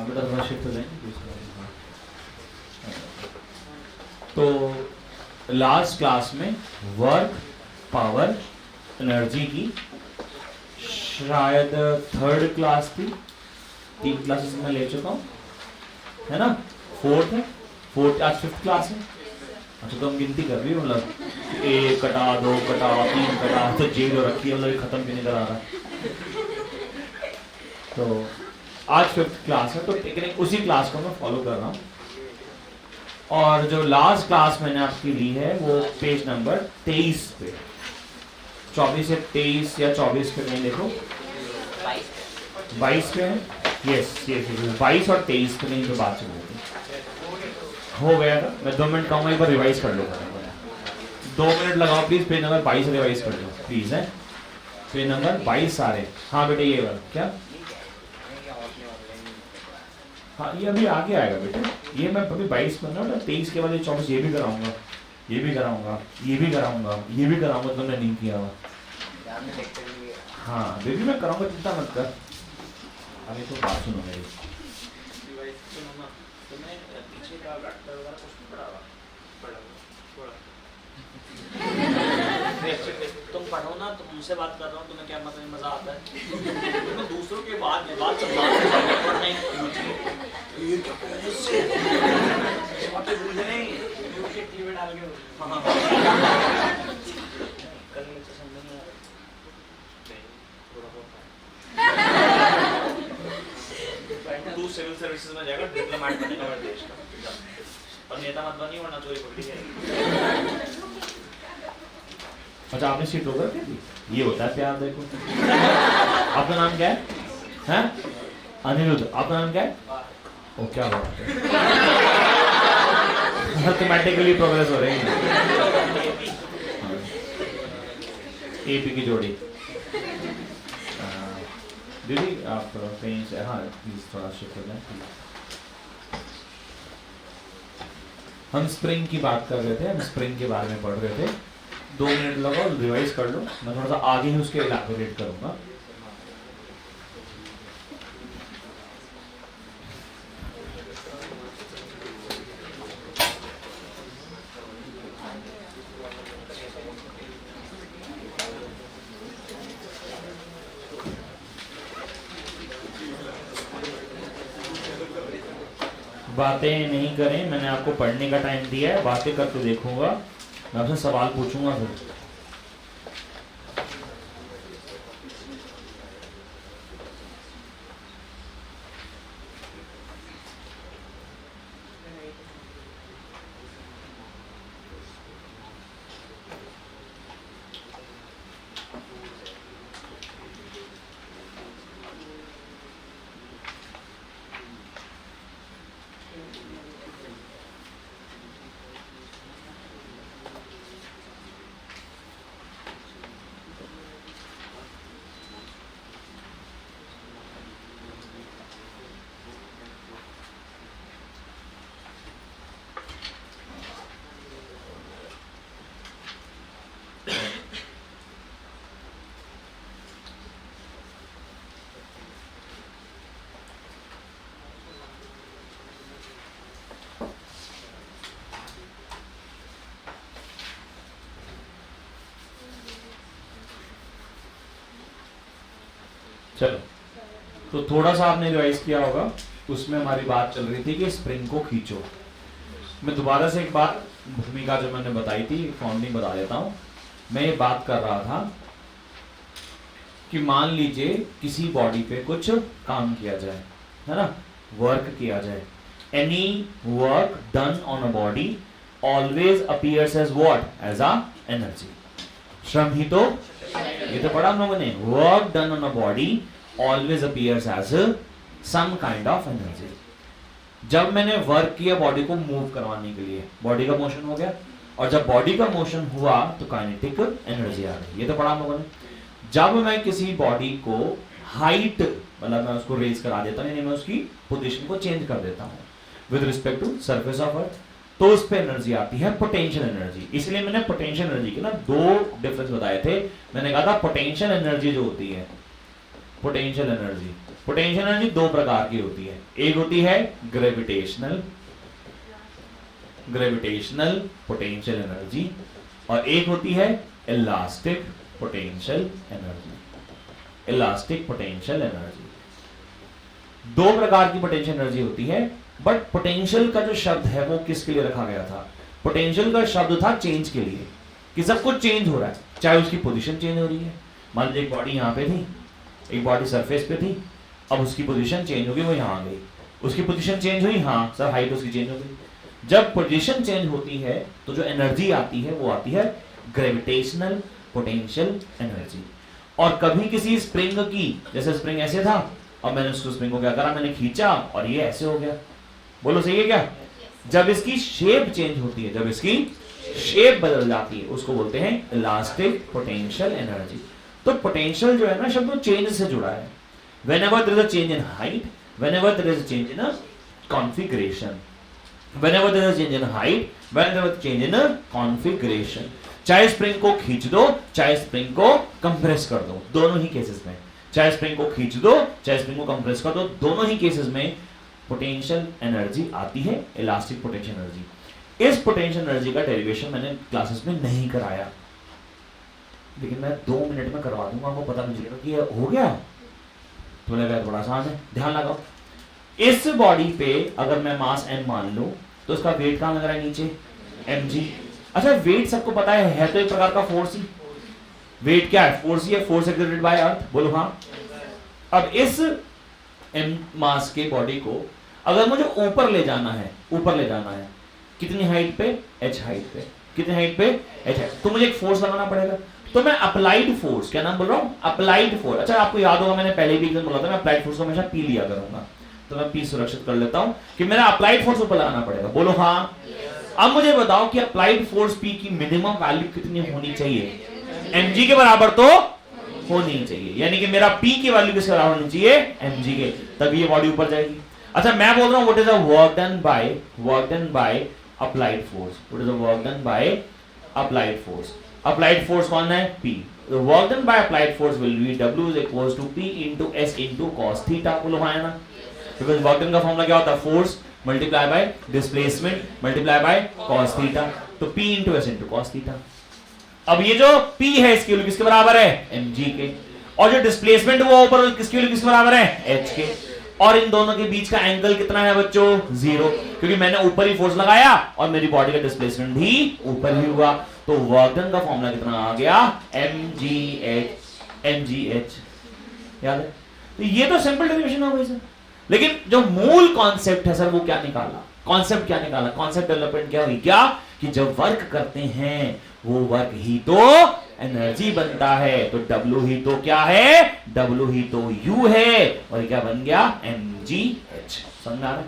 बेटा थोड़ा शिफ्ट हो जाएंगे। तो लास्ट क्लास में वर्क, पावर, एनर्जी की शायद थर्ड क्लास थी, 3 क्लासेस में ले चुका हूँ, है ना? फोर्थ है, फोर्थ आज 5th क्लास है। अच्छा, तो हम गिनती कर रही हो, मतलब 1 कटा 2 कटा 3 कटा, तो जेल हो रखी है, मतलब खत्म भी नहीं करा रहा। तो आज 5th क्लास है, तो टेक्निक उसी क्लास को मैं फॉलो कर रहा हूँ। और जो लास्ट क्लास मैंने आपकी ली है वो पेज नंबर 23 पे, 24 से 23 या 24 पे नहीं, देखो 22 पे है। यस, 22 और 23 पे नहीं, तो बात चल रही थी, हो गया था। मैं 2 मिनट कहूँगा, एक बार रिवाइज कर लो, 2 मिनट लगाओ प्लीज। पेज नंबर 22 रिवाइज कर लो प्लीज, है पेज नंबर 22 सारे। हाँ बेटे, ये वाला क्या? हाँ, ये अभी आगे आएगा बेटे, ये मैं अभी 22 में ना, 23 के बाद ये 24 ये भी कराऊंगा, ये भी कराऊंगा, ये भी कराऊंगा, ये भी कराऊंगा, तुमने नहीं किया हुआ। हाँ बेबी, मैं कराऊंगा, चिंता मत कर। अभी तो बात सुनो मेरी। तुम पढ़ो ना, तुम मुझसे बात कर रहा हूँ, तुम्हें क्या मतलब मजा आता है? तुम्हें दूसरों के बात पढ़ना ही ये क्या बातें भूल नहीं, के टीवी डाल के करने से समझ नहीं आ रहा। तू सिविल सर्विसेज में जाएगा, डिप्लोमेट बनेगा हमारे देश का, और नेता मत बनी, वरना चोरी पकड़ी जाएगी। अच्छा, आपने सीट होकर के दी, ये होता है प्यार। देखो, आपका नाम क्या है? हैं? अनिरुद्ध। आपका नाम क्या है? ओ, क्या बात है, मैथमेटिकली प्रोग्रेस हो रही है। एपी की जोड़ी। दीदी आप कहीं से, हाँ प्लीज थोड़ा शिफ्ट हो जाए। हम स्प्रिंग की बात कर रहे थे, हम स्प्रिंग के बारे में पढ़ रहे थे। 2 मिनट लगाओ, रिवाइज कर लो, मैं थोड़ा सा आगे ही उसके इलैबोरेट करूंगा। बातें नहीं करें, मैंने आपको पढ़ने का टाइम दिया है, बातें करके देखूंगा, मैं आपसे सवाल पूछूंगा फिर। चलो, तो थोड़ा सा आपने रिवाइज किया होगा, उसमें हमारी बात चल रही थी कि स्प्रिंग को खींचो। मैं दोबारा से एक बात, भूमिका जो मैंने बताई थी, फाउंडिंग बता देता हूँ। मैं ये बात कर रहा था कि मान लीजिए किसी बॉडी पे कुछ काम किया जाए, है ना, वर्क किया जाए। Any work done on a body always appears as what? As a energy. श्रम ही तो, ये तो पढ़ा हम लोगों ने, work done on a body always appears as some kind of energy. जब मैंने वर्क किया बॉडी को मूव करवाने के लिए, बॉडी का मोशन हो गया, और जब बॉडी का मोशन हुआ तो काइनेटिक एनर्जी आ गई, ये तो पढ़ा हम लोगों ने। जब मैं किसी बॉडी को हाइट, मतलब मैं उसको रेज करा देता हूँ, यानी मैं उसकी पोजीशन को चेंज कर देता हूँ with respect to surface of earth, तो उस पे एनर्जी आती है पोटेंशियल एनर्जी। इसलिए मैंने पोटेंशियल एनर्जी के ना 2 डिफरेंस बताए थे। मैंने कहा था पोटेंशियल एनर्जी जो होती है, पोटेंशियल एनर्जी पोटेंशियल एनर्जी दो प्रकार की होती है, एक होती है ग्रेविटेशनल पोटेंशियल एनर्जी और एक होती है इलास्टिक पोटेंशियल एनर्जी। दो प्रकार की पोटेंशियल एनर्जी होती है, बट पोटेंशियल का जो शब्द है वो किसके लिए रखा गया था? पोटेंशियल का शब्द था चेंज के लिए, कि सब कुछ चेंज हो रहा है, चाहे उसकी पोजीशन चेंज हो रही है। मान लीजिए एक बॉडी यहाँ पे थी, एक बॉडी सरफेस पे थी, अब उसकी पोजीशन चेंज हो गई, वो यहाँ आ गई, उसकी पोजीशन चेंज हुई, हाँ सर हाइट उसकी चेंज हो गई। जब पोजीशन चेंज होती है तो जो एनर्जी आती है वो आती है ग्रेविटेशनल पोटेंशियल एनर्जी। और कभी किसी स्प्रिंग की, जैसे स्प्रिंग ऐसे था, अब मैंने उसको स्प्रिंग को क्या करा, मैंने खींचा और ये ऐसे हो गया, बोलो सही है क्या? जब इसकी शेप चेंज होती है, जब इसकी शेप बदल जाती है, उसको बोलते हैं इलास्टिक पोटेंशियल एनर्जी। तो पोटेंशियल जो है ना शब्द चेंज से जुड़ा है। whenever there is a change in height, whenever there is a change in a configuration, whenever there is a change in height, whenever there is a change in a configuration, चाहे spring को खींच दो चाहे spring को compress कर दो, दोनों ही cases में, चाहे स्प्रिंग को खींच दो चाहे स्प्रिंग को कंप्रेस कर दो, दोनों ही केसेस में पोटेंशियल एनर्जी आती है, इलास्टिक पोटेंशियल एनर्जी। इस पोटेंशियल एनर्जी का डेरिवेशन मैंने क्लासेस में नहीं कराया, लेकिन मैं 2 मिनट में करवा दूंगा, आपको पता नहीं चलेगा कि ये हो गया। तो लगा बड़ा आसान है, ध्यान लगाओ। इस बॉडी पे अगर मैं मास m मान लूं तो इसका वेट कहां लग रहा है? नीचे mg। अच्छा वेट सबको पता है तो एक प्रकार का फोर्स ही। वेट क्या है? फोर्स ही है, फोर्स एक्सर्टेड बाय अर्थ, बोलो हाँ। अब इस m मास के बॉडी को अगर मुझे ऊपर ले जाना है, कितनी हाइट पे? h हाइट पे। कितनी हाइट पे? h height. तो मुझे एक फोर्स लगाना पड़ेगा, तो मैं अप्लाइड फोर्स, क्या नाम बोल रहा हूं? Applied force. अच्छा आपको याद होगा मैंने पहले भी एक दिन बोला था मैं अप्लाइड फोर्स को हमेशा पी लिया करूंगा, तो मैं पी सुरक्षित कर लेता हूं कि मेरा अप्लाइड फोर्स ऊपर लगाना पड़ेगा, बोलो हाँ। अब मुझे बताओ कि अप्लाइड फोर्स पी की मिनिमम वैल्यू कितनी होनी चाहिए? mg के बराबर तो होनी चाहिए, यानी कि मेरा p की वैल्यू किसके बराबर होनी चाहिए? mg के, तभी ये बॉडी ऊपर जाएगी। अच्छा मैं बोल रहा हूं what is the work done by applied force, what is the work done by applied force? Applied force कौन है? P। The work done by applied force will be W is equals to P into S into cos theta, बोलो हाँ है ना? Because work done का formula क्या होता है? Force multiply by displacement multiply by cos theta, तो P into S into cos theta. अब ये जो P है इसकी वैल्यू किसके बराबर है? mg के, और जो डिस्प्लेसमेंट वो ऊपर किसकी वैल्यू किसके बराबर है? h के, और इन दोनों के बीच का एंगल कितना है बच्चों? 0, क्योंकि मैंने ऊपर ही फोर्स लगाया और मेरी बॉडी का डिस्प्लेसमेंट भी ऊपर ही हुआ। तो वर्क डन का फॉर्मूला कितना आ गया? mgh, याद है? तो ये तो सिंपल डेरिवेशन हो गई सर, लेकिन जो मूल कॉन्सेप्ट है सर वो क्या निकाला? कॉन्सेप्ट डेवलपमेंट क्या हुई? क्या कि जब वर्क करते हैं वो वर्क ही तो एनर्जी बनता है, तो W ही तो क्या है? W ही तो U है, और क्या बन गया? mgh। समझ आ रहा है?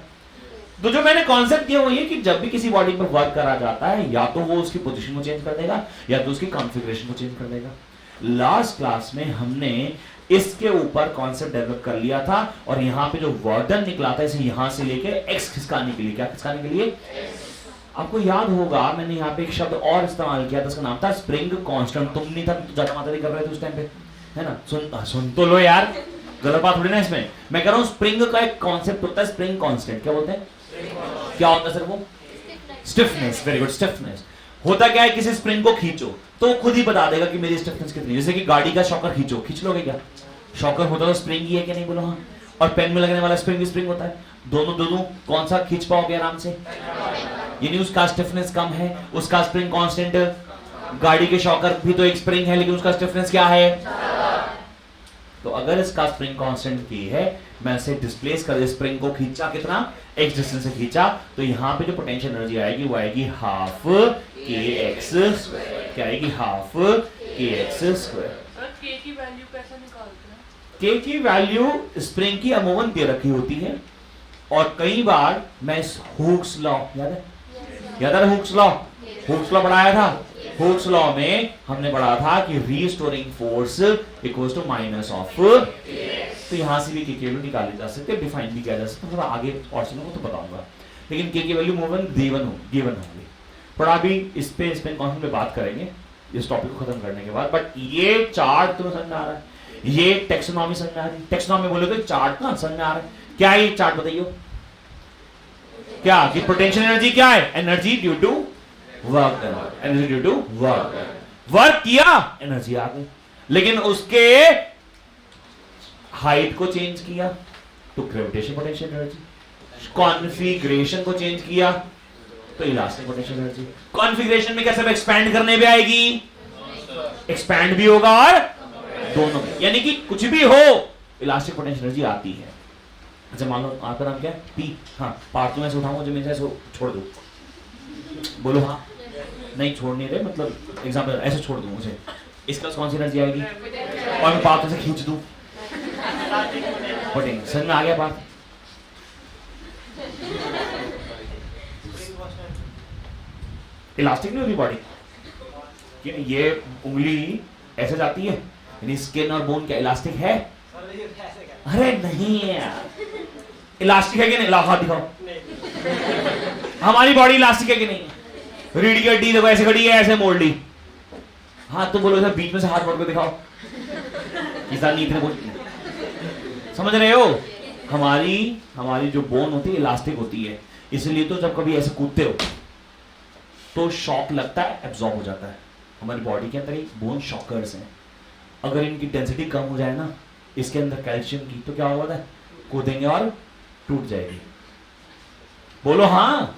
तो जो मैंने कॉन्सेप्ट दिया वो ये कि जब भी किसी बॉडी पर वर्क करा जाता है या तो वो उसकी पोजीशन को चेंज कर देगा या तो उसकी कॉन्फ़िगरेशन को चेंज कर देगा। लास्ट क्लास में हमने इसके ऊपर कॉन्सेप्ट डेवलप कर लिया था, और यहां पे जो वर्क डन निकला था इसे यहां से लेके x खिसकाने के लिए, क्या खिसकाने के लिए? आपको याद होगा मैंने यहाँ पे एक शब्द और इस्तेमाल किया था, उसका नाम था स्प्रिंग कांस्टेंट। तुम नहीं था, ज्यादा मात्रा कर रहे थे उस टाइम पे, है ना? सुन तो लो यार, गलत बात थोड़ी ना इसमें। मैं कह रहा हूँ स्प्रिंग का एक कॉन्सेप्ट होता है स्प्रिंग कांस्टेंट। क्या बोलते हैं? क्या होता है सर वो? स्टिफनेस। Very good, stiffness. होता क्या है, किसी स्प्रिंग को खींचो तो खुद ही बता देगा कि मेरी स्टिफनेस कितनी है। जैसे कि गाड़ी का शॉकर खींच लोगे क्या? शॉकर होता तो स्प्रिंग ही है कि नहीं, बोलो हाँ। और पेन में लगने वाला स्प्रिंग होता है। दोनों कौन सा खींच पाओगे आराम से? यानी उसका स्टिफनेस कम है, उसका स्प्रिंग कांस्टेंट। गाड़ी के शॉकर भी तो एक स्प्रिंग है लेकिन उसका स्टिफनेस क्या है? तो अगर इसका स्प्रिंग कांस्टेंट की है, मैं इसे डिस्प्लेस कर स्प्रिंग को खींचा कितना? x डिस्टेंस से खींचा, तो यहाँ पे जो पोटेंशियल एनर्जी आएगी वो आएगी हाफ kx स्क्वायर। क्या आएगी? Half kx square. k की वैल्यू कैसे निकालते हैं? k की वैल्यू स्प्रिंग की अमूमन दे रखी होती है, और कई बार मैं इस हुक्स लॉ, याद है हुक्स लॉ पढ़ाया था। हुक्स लॉ में हमने पढ़ा था कि restoring force equals to minus of, तो यहां से भी के की वैल्यू निकाली जा सकती है, डिफाइन भी किया जा सकता है। थोड़ा आगे पोर्शन को तो बताऊंगा, लेकिन के की वैल्यू गिवन होगी। पर अभी इस पे कॉन्सेप्ट पे बात करेंगे इस टॉपिक को खत्म करने के बाद। बट ये चार्ट तो समझ आ रहा है, ये टेक्सोनॉमी समझ में आ रही? टेक्सोनॉमी बोले तो चार्ट ना समझ में आ रहा है? क्या है ये चार्ट बताइए? क्या कि पोटेंशियल एनर्जी क्या है? Energy due to work, energy due to work किया एनर्जी आ गई, लेकिन उसके हाइट को चेंज किया तो ग्रेविटेशन पोटेंशियल एनर्जी, कॉन्फ़िगरेशन को चेंज किया तो इलास्टिक पोटेंशियल एनर्जी। कॉन्फ़िगरेशन में क्या सब एक्सपैंड करने पे आएगी? एक्सपैंड भी होगा और दोनों में, यानी कि कुछ भी हो इलास्टिक पोटेंशियल एनर्जी आती है। अच्छा मान लो आपका नाम क्या है? पी। हाँ, पार्ट में से उठाऊंगा जो मेरे से छोड़ दो, बोलो हाँ। नहीं छोड़ नहीं रहे, मतलब एग्जाम्पल ऐसे छोड़ दूं मुझे, इसका कौन सी एनर्जी आएगी? और मैं पार्ट से खींच दूं, पोटेंशियल। समझ में आ गया बात? इलास्टिक नहीं होती बॉडी, ये उंगली ऐसे जाती है, यानी स्किन और बोन क्या इलास्टिक है? अरे नहीं है यार, इलास्टिक है कि नहीं? ला हाथ दिखाओ, हमारी बॉडी इलास्टिक है कि नहीं? रीढ़ की हड्डी देखो ऐसे खड़ी है, ऐसे मोड़ ली। हाथ तो बोलो इधर बीच में से हाथ मोड़ के दिखाओ, किसान नीति बोल, समझ रहे हो? हमारी जो बोन होती है इलास्टिक होती है, इसलिए तो जब कभी ऐसे कूदते हो तो शॉक लगता है, एब्जॉर्ब हो जाता है। हमारी बॉडी के अंदर बोन शॉकर्स हैं, अगर इनकी डेंसिटी कम हो जाए ना इसके अंदर कैल्शियम की, तो क्या होगा? कूदेंगे और टूट जाएगी। बोलो हाँ।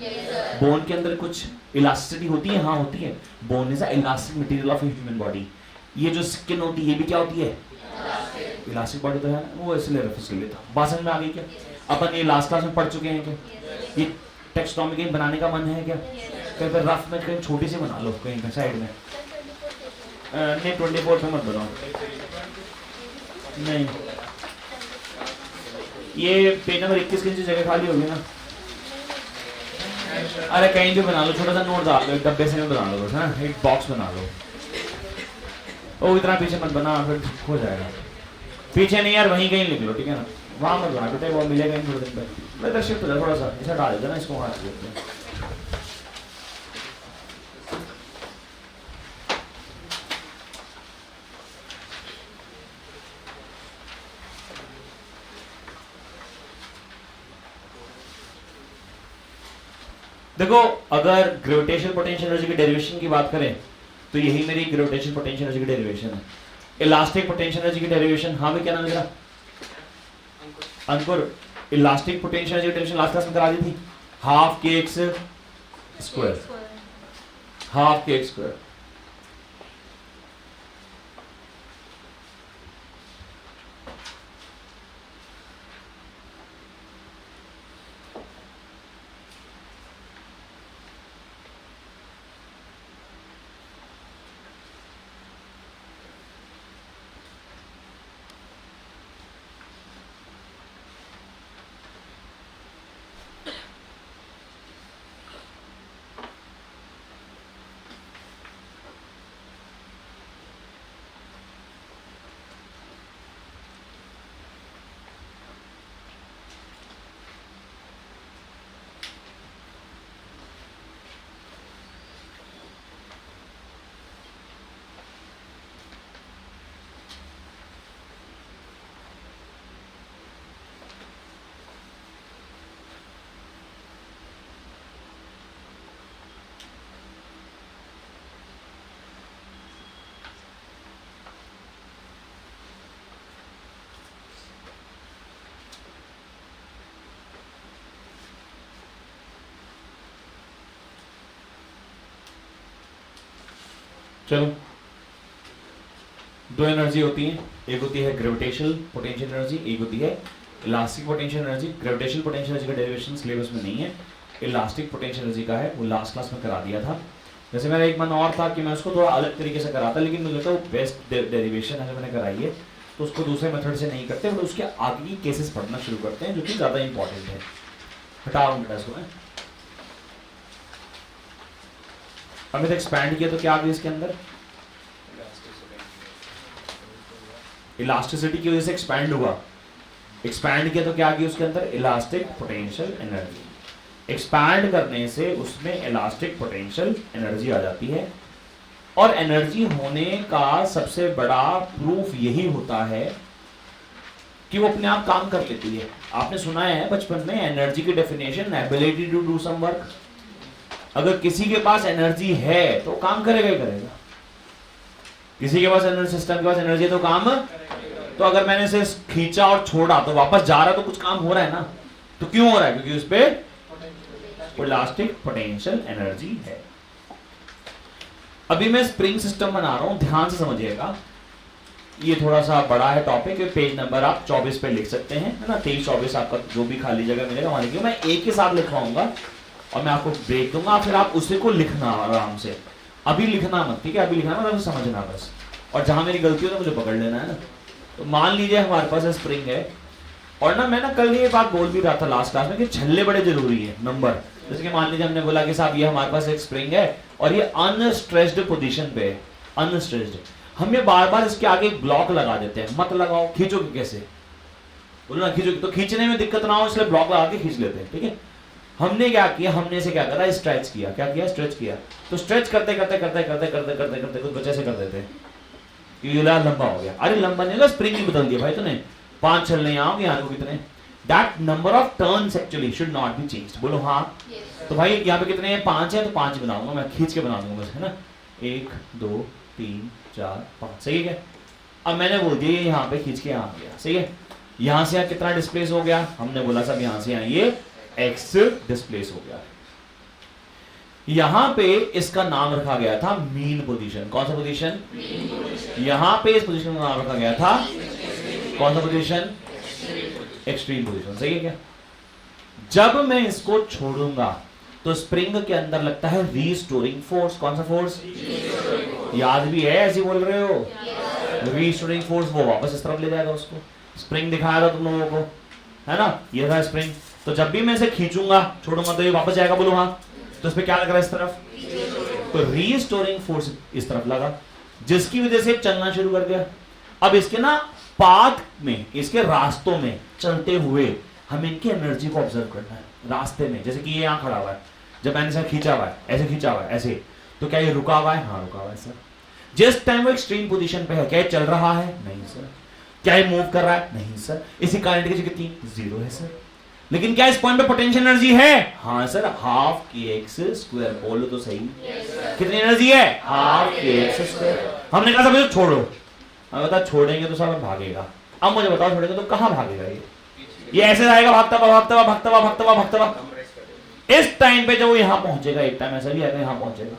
बोन के अंदर कुछ इलास्टिसिटी होती है? हाँ होती है। Bone is a elastic material of human body. ये जो स्किन होती है ये भी क्या होती है? इलास्टिक बॉडी तो है, वो इसलिए रेफरेंस ले लेता। बात समझ में आ गई क्या? अपन ये लास्ट क्लास में पढ़ चुके हैं क्या? ये टेक्सोनॉमी कहीं बनाने का मन है क्या? कहीं पर रफ में कहीं छोटी सी बना लो, कहीं पर साइड में। नहीं 24 में मत बनाओ, नहीं। ये पेज नंबर 21 के नीचे जगह खाली होगी ना? अरे कहीं भी बना लो, छोटा सा नोट डाल लो, एक डब्बे से बना लो बस, हाँ एक बॉक्स बना लो। ओ इतना पीछे मत बना, फिर हो जाएगा। पीछे नहीं यार, वहीं कहीं लिख लो, ठीक है ना? वहां मत बना बेटे, वो मिलेगा नहीं थोड़े दिन बाद। मैं इधर शिफ्ट हो जाए थोड़ा सा, इसे डाल देना, इसको वहां रख देते हैं। देखो अगर ग्रेविटेशनल पोटेंशियल एनर्जी की डेरिवेशन की बात करें तो यही मेरी ग्रेविटेशनल पोटेंशियल एनर्जी की डेरिवेशन है। इलास्टिक पोटेंशियल एनर्जी की डेरिवेशन, हाँ भाई क्या नाम है? अंकुर। इलास्टिक पोटेंशियल एनर्जी की डेरिवेशन लास्ट क्लास में करा दी थी, half k x square, half k x square. चलो दो एनर्जी होती है, एक होती है ग्रेविटेशनल पोटेंशियल एनर्जी, एक होती है elastic potential energy. Gravitational potential energy का डेरिवेशन सिलेबस में नहीं है, इलास्टिक पोटेंशियल एनर्जी का है, वो लास्ट क्लास में करा दिया था। जैसे मेरा एक मन और था कि मैं उसको थोड़ा अलग तरीके से कराता, लेकिन मुझे लगता है बेस्ट डेरिवेशन है जो मैंने कराई है, तो उसको दूसरे मेथड से नहीं करते, बट उसके आगे की केसेस पढ़ना शुरू करते हैं जो कि ज़्यादा इंपॉर्टेंट है। हटा रहा हूँ बेटा इसको मैं। अब इसे एक्सपैंड किया तो क्या आ गया इसके अंदर? इलास्टिसिटी की वजह से एक्सपैंड हुआ, एक्सपैंड किया तो क्या आ गया उसके अंदर? Elastic potential energy. एक्सपैंड करने से उसमें इलास्टिक पोटेंशियल एनर्जी आ जाती है, और एनर्जी होने का सबसे बड़ा प्रूफ यही होता है कि वो अपने आप काम कर लेती है। आपने सुना है बचपन में एनर्जी की definition, ability to do some work. अगर किसी के पास एनर्जी है तो काम करेगा ही करेगा। किसी के पास एनर्जी, सिस्टम के पास एनर्जी है तो काम, तो अगर मैंने इसे खींचा और छोड़ा तो वापस जा रहा है, तो कुछ काम हो रहा है ना। तो क्यों हो रहा है? क्योंकि उस पे इलास्टिक पोटेंशियल एनर्जी है। अभी मैं स्प्रिंग सिस्टम बना रहा हूं, ध्यान से समझिएगा। ये थोड़ा सा बड़ा है टॉपिक, पेज नंबर आप 24 पे लिख सकते हैं, है ना। 23-24 आपका जो भी खाली जगह मिलेगा वहां लिखिए। मैं एक ही साथ लिखवाऊंगा और मैं आपको ब्रेक दूंगा, फिर आप उसी को लिखना आराम से। अभी लिखना मत, ठीक है? अभी लिखना मतलब समझना बस, और जहां मेरी गलती हो तो मुझे पकड़ लेना है ना। तो मान लीजिए हमारे पास स्प्रिंग है, और ना मैं ना कल ये बात बोल भी रहा था लास्ट क्लास में कि छल्ले बड़े जरूरी है नंबर। जैसे कि मान लीजिए हमने बोला कि साहब ये हमारे पास एक स्प्रिंग है और ये अनस्ट्रेस्ड पोजीशन पे है, अनस्ट्रेस्ड। हम ये बार बार इसके आगे एक ब्लॉक लगा देते हैं, मत लगाओ, खींचोगे कैसे? बोलो ना खींचोगे, तो खींचने में दिक्कत ना हो इसलिए ब्लॉक लगा के खींच लेते हैं, ठीक है। हमने क्या किया, हमने इसे क्या करा, स्ट्रेच किया। क्या किया? स्ट्रेच किया। तो स्ट्रेच करते करते करते करते करते करते करते कुछ बच्चे से कर देते हैं, ये लंबा हो गया। अरे लंबा नहीं, स्प्रिंग ही बदल दिया भाई तूने। 5 छल्ले यहाँ यहाँ को कितने, that number of turns actually should not be changed. बोलो हाँ। तो भाई यहाँ पे कितने हैं? 5 है, तो 5 बनाऊंगा मैं, खींच के बना दूंगा बस, है ना। 1 2 3 4 5, सही है क्या? अब मैंने बोल दिया यहाँ पे खींच के यहाँ आ गया, सही है। यहाँ से यहाँ कितना डिस्प्लेस हो गया? हमने बोला सब यहाँ से यहाँ ये x डिस्प्लेस हो गया। यहां पे इसका नाम रखा गया था मीन पोजीशन। कौन सा पोजीशन? यहां पे इस पोजीशन का नाम रखा गया था कौन सा पोजीशन? एक्सट्रीम पोजीशन, सही है क्या? जब मैं इसको छोड़ूंगा तो स्प्रिंग के अंदर लगता है रीस्टोरिंग फोर्स। कौन सा फोर्स? याद भी है, ऐसे बोल रहे हो? Restoring force. वो वापस इस तरफ ले जाएगा उसको। स्प्रिंग दिखाया था तुम लोगों को, है ना, ये था स्प्रिंग। तो जब भी मैं इसे खींचूंगा छोड़ूंगा तो ये वापस जाएगा, बोलो हाँ। तो इस पे क्या लग रहा है? इस तरफ। तो रीस्टोरिंग फोर्स इस तरफ लगा, जिसकी वजह से चलना शुरू कर दिया। अब इसके ना पाथ में, इसके रास्तों में चलते हुए हमें इनकी एनर्जी को ऑब्जर्व करना है रास्ते में। जैसे कि ये यहाँ खड़ा हुआ है, जब मैंने इसे खींचा हुआ है, ऐसे खींचा हुआ है ऐसे, तो क्या ये रुका हुआ है? हाँ रुका हुआ है सर। जिस टाइम वो एक्सट्रीम पोजीशन पे है, क्या ये चल रहा है? नहीं सर। क्या ये मूव कर रहा है? नहीं सर। इसी करंट की कितनी? 0 है सर। लेकिन क्या इस पॉइंट पे पोटेंशियल एनर्जी है? हाँ सर, हाफ kx स्क्वायर। बोलो तो सही, कितनी एनर्जी है? Half kx square. हमने कहा सब छोड़ो, हमें बता छोड़ेंगे तो सब भागेगा। अब मुझे बताओ छोड़ेंगे तो कहां भागेगा? ये ऐसे जाएगा, भागता हुआ भागता हुआ भागता हुआ भागता हुआ भागता हुआ। इस टाइम पे जब वो यहां पहुंचेगा, एक टाइम ऐसा भी आएगा यहां पहुंचेगा,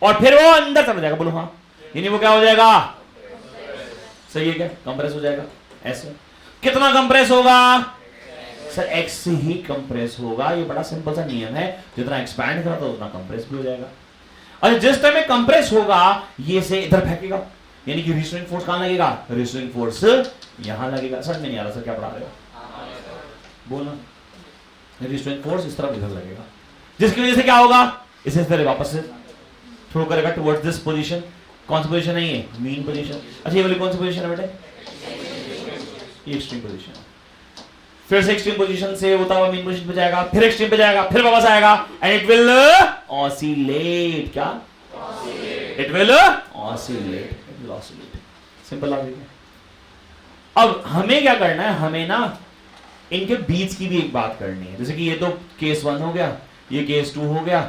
और फिर वो अंदर चला जाएगा। बोलो हाँ। यानी वो क्या हो जाएगा? सही है क्या? कंप्रेस हो जाएगा ऐसे। कितना कंप्रेस होगा सर? x ही कंप्रेस होगा। ये बड़ा सिंपल सा नियम है, जितना एक्सपैंड करा तो उतना कंप्रेस भी हो जाएगा। और जिस टाइम में कंप्रेस होगा ये से इधर फेंकेगा, यानी कि रीस्टोरिंग फोर्स कहां लगेगा? रीस्टोरिंग फोर्स यहां लगेगा। सर में नहीं आ रहा सर, क्या पढ़ा रहे हो? बोलना। रीस्टोरिंग फोर्स इस तरफ इधर लगेगा, जिसकी वजह से क्या होगा? इसे इस तरह वापस से थ्रो करेगा टुवर्ड्स दिस पोजीशन। कौन सी पोजीशन है ये? Mean position. अच्छा ये वाली कौन सी पोजीशन है बेटे? ये एक्सट्रीम पोजीशन है। फिर से एक्सट्रीम पोजीशन से होता हुआ मीन पोजीशन पे जाएगा, फिर एक्सट्रीम पे जाएगा, फिर वापस आएगा, एंड इट विल ऑसिलेट। क्या? It will oscillate. It will oscillate. Simple logic है। अब हमें क्या करना है? हमें ना इनके बीच की भी एक बात करनी है। जैसे कि ये तो केस 1 हो गया, ये केस 2 हो गया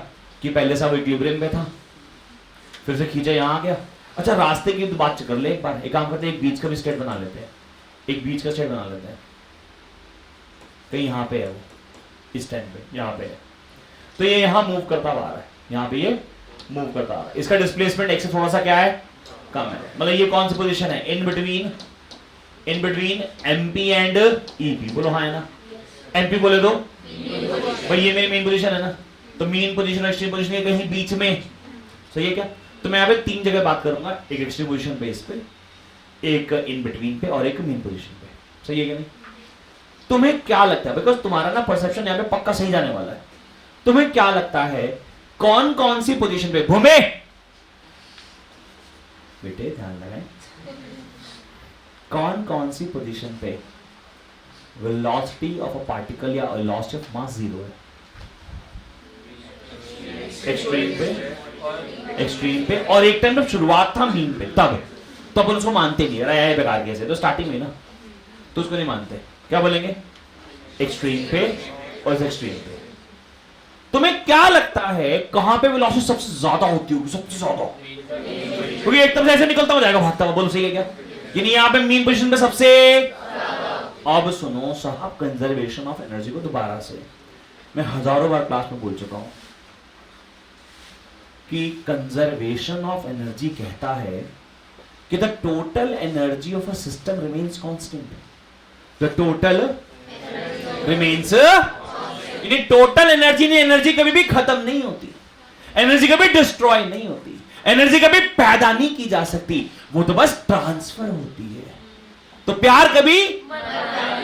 कि पहले से वो इक्विलिब्रियम में था, फिर से खींचा यहां आ गया। अच्छा रास्ते की तो बात कर ले एक बार। एक काम करते हैं, एक बीच का भी स्टेट बना लेते हैं। एक बीच का स्टेट बना लेते हैं। कहीं यहाँ पे है वो, इस टाइम पे यहाँ पे है, तो ये यहाँ मूव करता हुआ आ रहा है, यहाँ पे ये मूव करता आ रहा है। इसका डिस्प्लेसमेंट x से थोड़ा सा क्या है? कम है। मतलब ये कौन सी पोजीशन है? In between MP and EP। बोलो हाँ है ना? MP बोले दो भाई, ये मेरी मेन पोजीशन है ना। तो मेन पोजीशन और एक्सट्रीम पोजीशन कहीं बीच में, सही है क्या? तो मैं यहाँ पे 3 जगह बात करूंगा, एक एक्सट्रीम पोजीशन पे, इस पे, एक इन बिटवीन पे, और एक मेन पोजीशन पे। सही है क्या नहीं? तुम्हें क्या लगता है? बिकॉज तुम्हारा ना परसेप्शन यहाँ पे पक्का सही जाने वाला है। तुम्हें क्या लगता है कौन कौन सी पोजीशन पे? भूमे बेटे ध्यान लगाएं, कौन कौन सी पोजीशन पे वेलोसिटी ऑफ अ पार्टिकल या वेलोसिटी ऑफ मास 0 है? एक्सट्रीम पे एक्सट्रीम पे, और एक टाइम जब शुरुआत था मीन पे तब, तो अपन उसको मानते नहीं, अरे बेकार कैसे, तो स्टार्टिंग में ना, तो उसको नहीं मानते, क्या बोलेंगे एक्सट्रीम पे और एक्सट्रीम पे। तुम्हें क्या लगता है कहां पे वेलोसिटी सबसे ज्यादा होती होगी, सबसे ज्यादा? क्योंकि एक तरफ से ऐसे निकलता हो जाएगा, भागता हुआ, बोलो सही है क्या? यानी यहां पे मीन पोजीशन पे सबसे। अब सुनो साहब, कंजर्वेशन ऑफ एनर्जी को दोबारा से मैं हजारों बार क्लास में बोल चुका हूं कि कंजर्वेशन ऑफ एनर्जी कहता है कि the total energy of a system remains constant, the total remains, यानी टोटल एनर्जी ने, एनर्जी कभी भी खत्म नहीं होती, एनर्जी कभी डिस्ट्रॉय नहीं होती, एनर्जी कभी पैदा नहीं की जा सकती, वो तो बस ट्रांसफर होती है। तो प्यार कभी,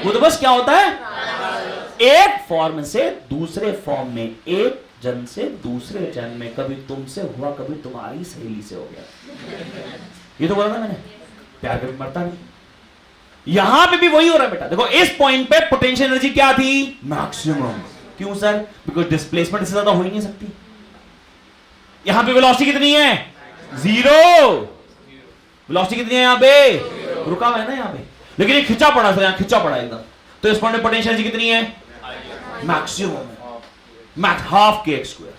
वो तो बस क्या होता है, एक फॉर्म से दूसरे फॉर्म में, एक जन्म से दूसरे जन्म में, कभी तुमसे हुआ, कभी तुम्हारी सहेली से हो गया। ये तो बोला था मैंने, प्यार कभी मरता नहीं। यहां पे भी वही हो रहा है बेटा, देखो इस पॉइंट पे पोटेंशियल एनर्जी क्या थी, मैक्सिमम। क्यों सर? बिकॉज डिस्प्लेसमेंट इससे ज्यादा हो ही नहीं सकती। यहां पे वेलोसिटी कितनी है, 0। वेलोसिटी कितनी है यहां पे, रुका हुआ है ना यहां पे, लेकिन ये खिंचा पड़ा था, यहां खिंचा पड़ा एकदम, तो इस पॉइंट पे पोटेंशियल एनर्जी कितनी है, maximum, max half k x square.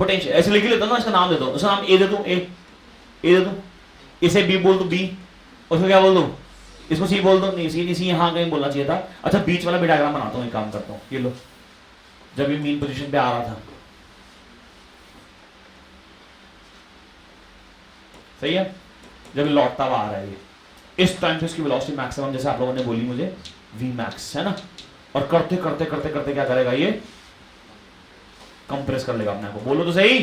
Potential ऐसे लिख लेता हूं ना, इसका नाम दे दो, उसका नाम ए दे दूं, ए दे दूं, इसे बी बोल दो, बी, उसको क्या बोल दो, इसको सी बोल दो, नहीं सी यहां कहीं बोलना चाहिए था। अच्छा बीच वाला भी डायग्राम बनाता हूं, एक काम करता हूं, ये लो, जब ये मीन पोजीशन पे आ रहा था, सही है, जब लौटता हुआ आ रहा है ये, इस टाइम पे इसकी वेलोसिटी मैक्सिमम, जैसे आप लोगों ने बोली मुझे, वी मैक्स है ना, और करते करते करते करते क्या करेगा ये, कंप्रेस कर लेगा अपने आप को। बोलो तो सही,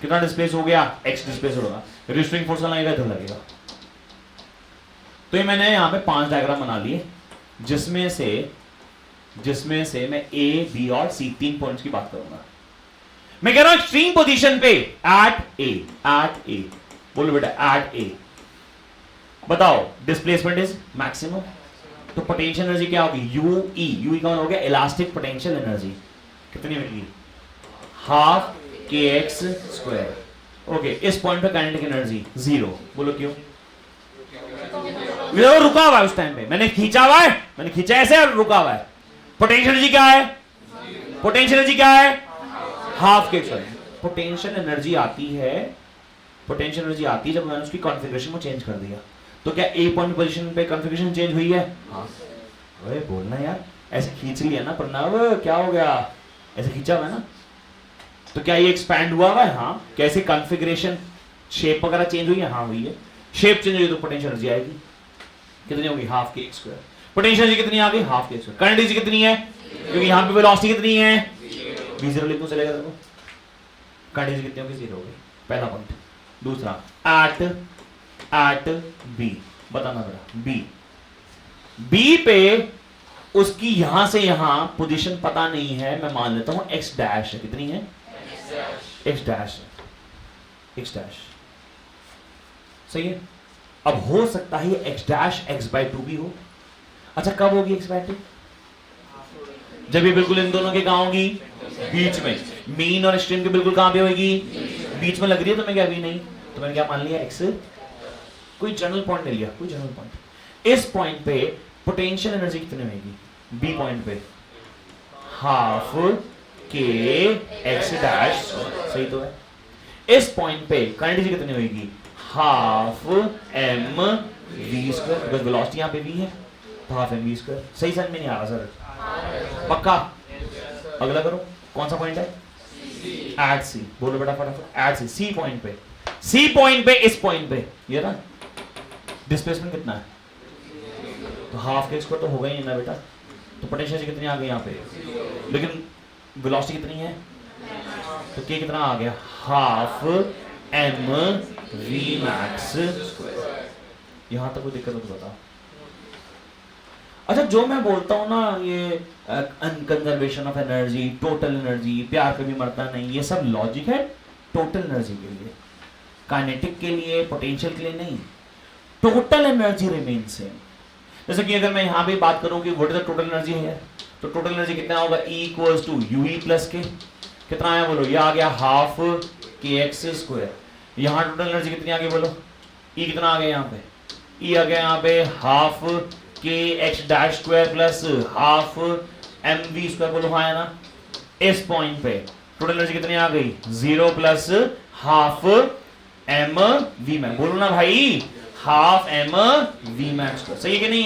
कितना डिस्प्लेस हो गया, एक्स डिस्प्लेस होगा, रिस्ट्रिंग फोर्स लगेगा, इधर लगेगा। तो ये मैंने यहां पे 5 डायग्राम बना लिए, जिसमें से मैं ए, बी और सी 3 पॉइंट्स की बात करूंगा। मैं कह रहा हूं एक्सट्रीम पोजीशन पे एट ए, बोलो बेटा एट ए, बताओ डिस्प्लेसमेंट इज मैक्सिमम, तो पोटेंशियल एनर्जी क्या होगी, यूई का हो गया इलास्टिक पोटेंशियल एनर्जी, कितनी मिलेगी, half k x square. Okay, इस पॉइंट पे काइनेटिक एनर्जी 0, बोलो क्यों, रुका हुआ है उस टाइम पे, मैंने खींचा हुआ है, मैंने खींचा ऐसे और रुका हुआ है। पोटेंशियल एनर्जी क्या है, पोटेंशियल एनर्जी क्या है, हाफ के स्क्वायर। पोटेंशियल एनर्जी आती है जब मैंने उसकी कॉन्फ़िगरेशन को चेंज कर दिया। तो क्या ए पॉइंट पोजीशन पे कॉन्फ़िगरेशन चेंज हुई है, हाँ, अरे बोलना यार, ऐसे खींच लिया ना प्रणव, क्या हो गया, ऐसे खींचा हुआ है ना, तो क्या ये एक्सपैंड हुआ है, हाँ, कैसे कॉन्फ़िगरेशन शेप वगैरह चेंज हुई है, हाँ हुई है, शेप चेंज हुई तो पोटेंशियल एनर्जी आएगी, कितनी होगी, half k x square. Potential energy कितनी आ गई, half k x square. Current energy कितनी है, क्योंकि यहां पे वेलोसिटी कितनी है, v0 लिख दो चलेगा देखो, करंट एनर्जी कितनी होगी, 0 हो गई, पहला पॉइंट। दूसरा एट बी, बताना बेटा, बी पे उसकी यहां से यहां पोजीशन पता नहीं है, मैं मान लेता हूं x डैश है, कितनी है, x डैश, सही है। अब हो सकता है x डैश x/2 भी हो। अच्छा कब होगी x/2, जब ये बिल्कुल इन दोनों के कहां होगी, बीच में, मीन और एक्सट्रीम के बिल्कुल कहां पे होगी, बीच में लग रही है तुम्हें क्या, अभी नहीं, तो मैंने क्या मान लिया, x, कोई जनरल पॉइंट ले लिया, कोई जनरल पॉइंट। इस पॉइंट पे पोटेंशियल एनर्जी कितनी होगी, बी पॉइंट पे हाफ के एक्स डैश, सही तो है। इस पॉइंट पे करंट एनर्जी कितनी होगी, half m v square, because velocity यहां पे वी है, तो हाफ एम वी स्क्वायर। सही समझ में नहीं आ रहा सर, पक्का? अगला करो, कौन सा पॉइंट है, एट सी, बोलो बेटा फटाफट, एट सी, सी पॉइंट पे, इस पॉइंट पे ये ना, डिस्प्लेसमेंट कितना है, तो हाफ के स्क्वायर तो होगा ही ना बेटा, तो पोटेंशियल कितनी आ गई यहाँ पे, लेकिन वेलोसिटी कितनी है, तो के कितना आ गया, half m v max square. यहां तक कोई दिक्कत हो तो बताओ। अच्छा जो मैं बोलता हूं ना, ये अनकंजर्वेशन ऑफ एनर्जी, टोटल एनर्जी, प्यार कभी मरता नहीं, ये सब लॉजिक है टोटल एनर्जी के लिए, काइनेटिक के लिए, पोटेंशियल के लिए नहीं। Total energy remain same. जैसे कि अगर मैं यहां पे बात करूं कि what is the total energy है, तो टोटल एनर्जी कितना होगा, E = UE + K। कितना आया बोलो, ये आ गया हाफ के एक्स स्क्वायर। यहाँ टोटल एनर्जी कितनी आ गई बोलो, ई कितना आ गया यहाँ पे, ई आ गया यहाँ पे half k x dash square plus half m v square बोलो, हाँ है ना। इस पॉइंट पे टोटल एनर्जी कितनी आ गई, 0 plus half m v max, बोलो ना भाई, हाफ एम वी मैक्स। सही है कि नहीं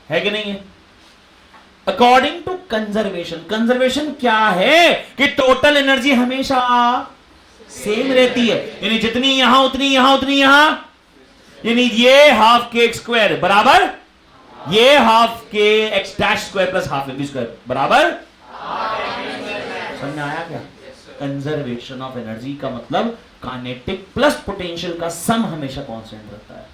है कि नहीं है? अकॉर्डिंग टू कंजर्वेशन, कंजर्वेशन क्या है कि टोटल एनर्जी हमेशा सेम रहती है, यानी जितनी यहां उतनी यहां उतनी यहां, यानी ये हाफ के एक्स स्क्वायर बराबर ये half k x dash square plus half m v square बराबर, समझ में आया क्या? कंजर्वेशन ऑफ एनर्जी का मतलब काइनेटिक प्लस पोटेंशियल का सम हमेशा कांस्टेंट रहता है।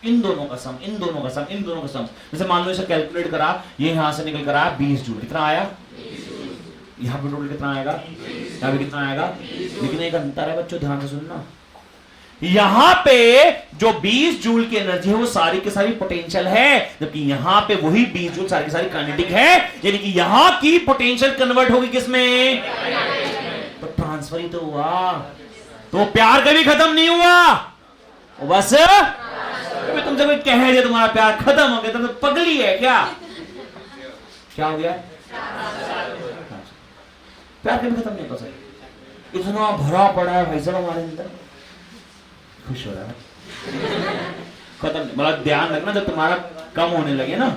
इन दोनों का सम, इन दोनों का सम, इन दोनों का सम। जैसे मान लो इसे कैलकुलेट करा, ये यहां से निकल कर आया 20 जूल, कितना आया? यहां पे टोटल कितना आएगा? यहां पे कितना आएगा? लेकिन एक अंतर है बच्चों, ध्यान से सुनना, यहां पे जो 20 जूल की एनर्जी है वो सारी की सारी पोटेंशियल है, जबकि यहां पे वही 20 जूल सारी की सारी काइनेटिक है, यानी कि यहां की पोटेंशियल कन्वर्ट होगी किसमें? तो ट्रांसफर ही तो हुआ, तो प्यार कभी खत्म नहीं हुआ, बस कभी तुमसे कोई कह दे तुम्हारा प्यार खत्म हो गया तो पगली है क्या? क्या हो गया? प्यार कभी खत्म नहीं होता सर, इतना भरा पड़ा है भाई साहब हमारे अंदर, खुश हो रहा है खत्म। मतलब ध्यान रखना, जब तुम्हारा कम होने लगे ना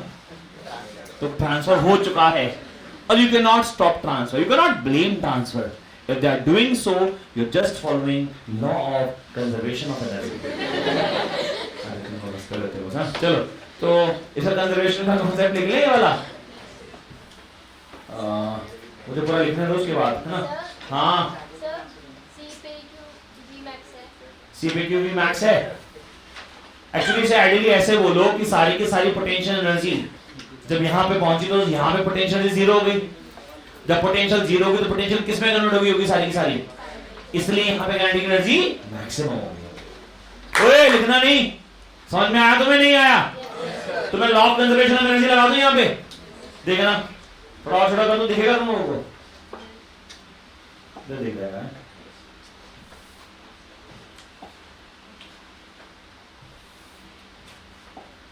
तो ट्रांसफर हो चुका है, और you can not stop transfer, you can not blame transfer. If they are doing so, you're just following law of conservation of energy. चलो, तो इसका कंजर्वेशन का कॉन्सेप्ट लिख ले ये वाला, मुझे पूरा लिखना है उसके बाद, है ना? हाँ, CPQ V max है। एक्चुअली इसे आइडियली ऐसे बोलो कि सारी की सारी पोटेंशियल एनर्जी जब यहाँ पे पहुंची तो यहाँ पे पोटेंशियल जीरो हो गई, जब पोटेंशियल जीरो होगी तो पोटेंशियल किस में कन्वर्ट होगी सारी की सारी, इसलिए यहाँ पे काइनेटिक एनर्जी मैक्सिमम होगी। ओए लिखना नहीं, समझ में आया तुम्हें? नहीं आया? तुम्हें law of conservation of energy लगा दूं यहाँ पे, देखना थोड़ा और छोटा कर दूं, दिखेगा तुम लोगों को? दिख रहा है?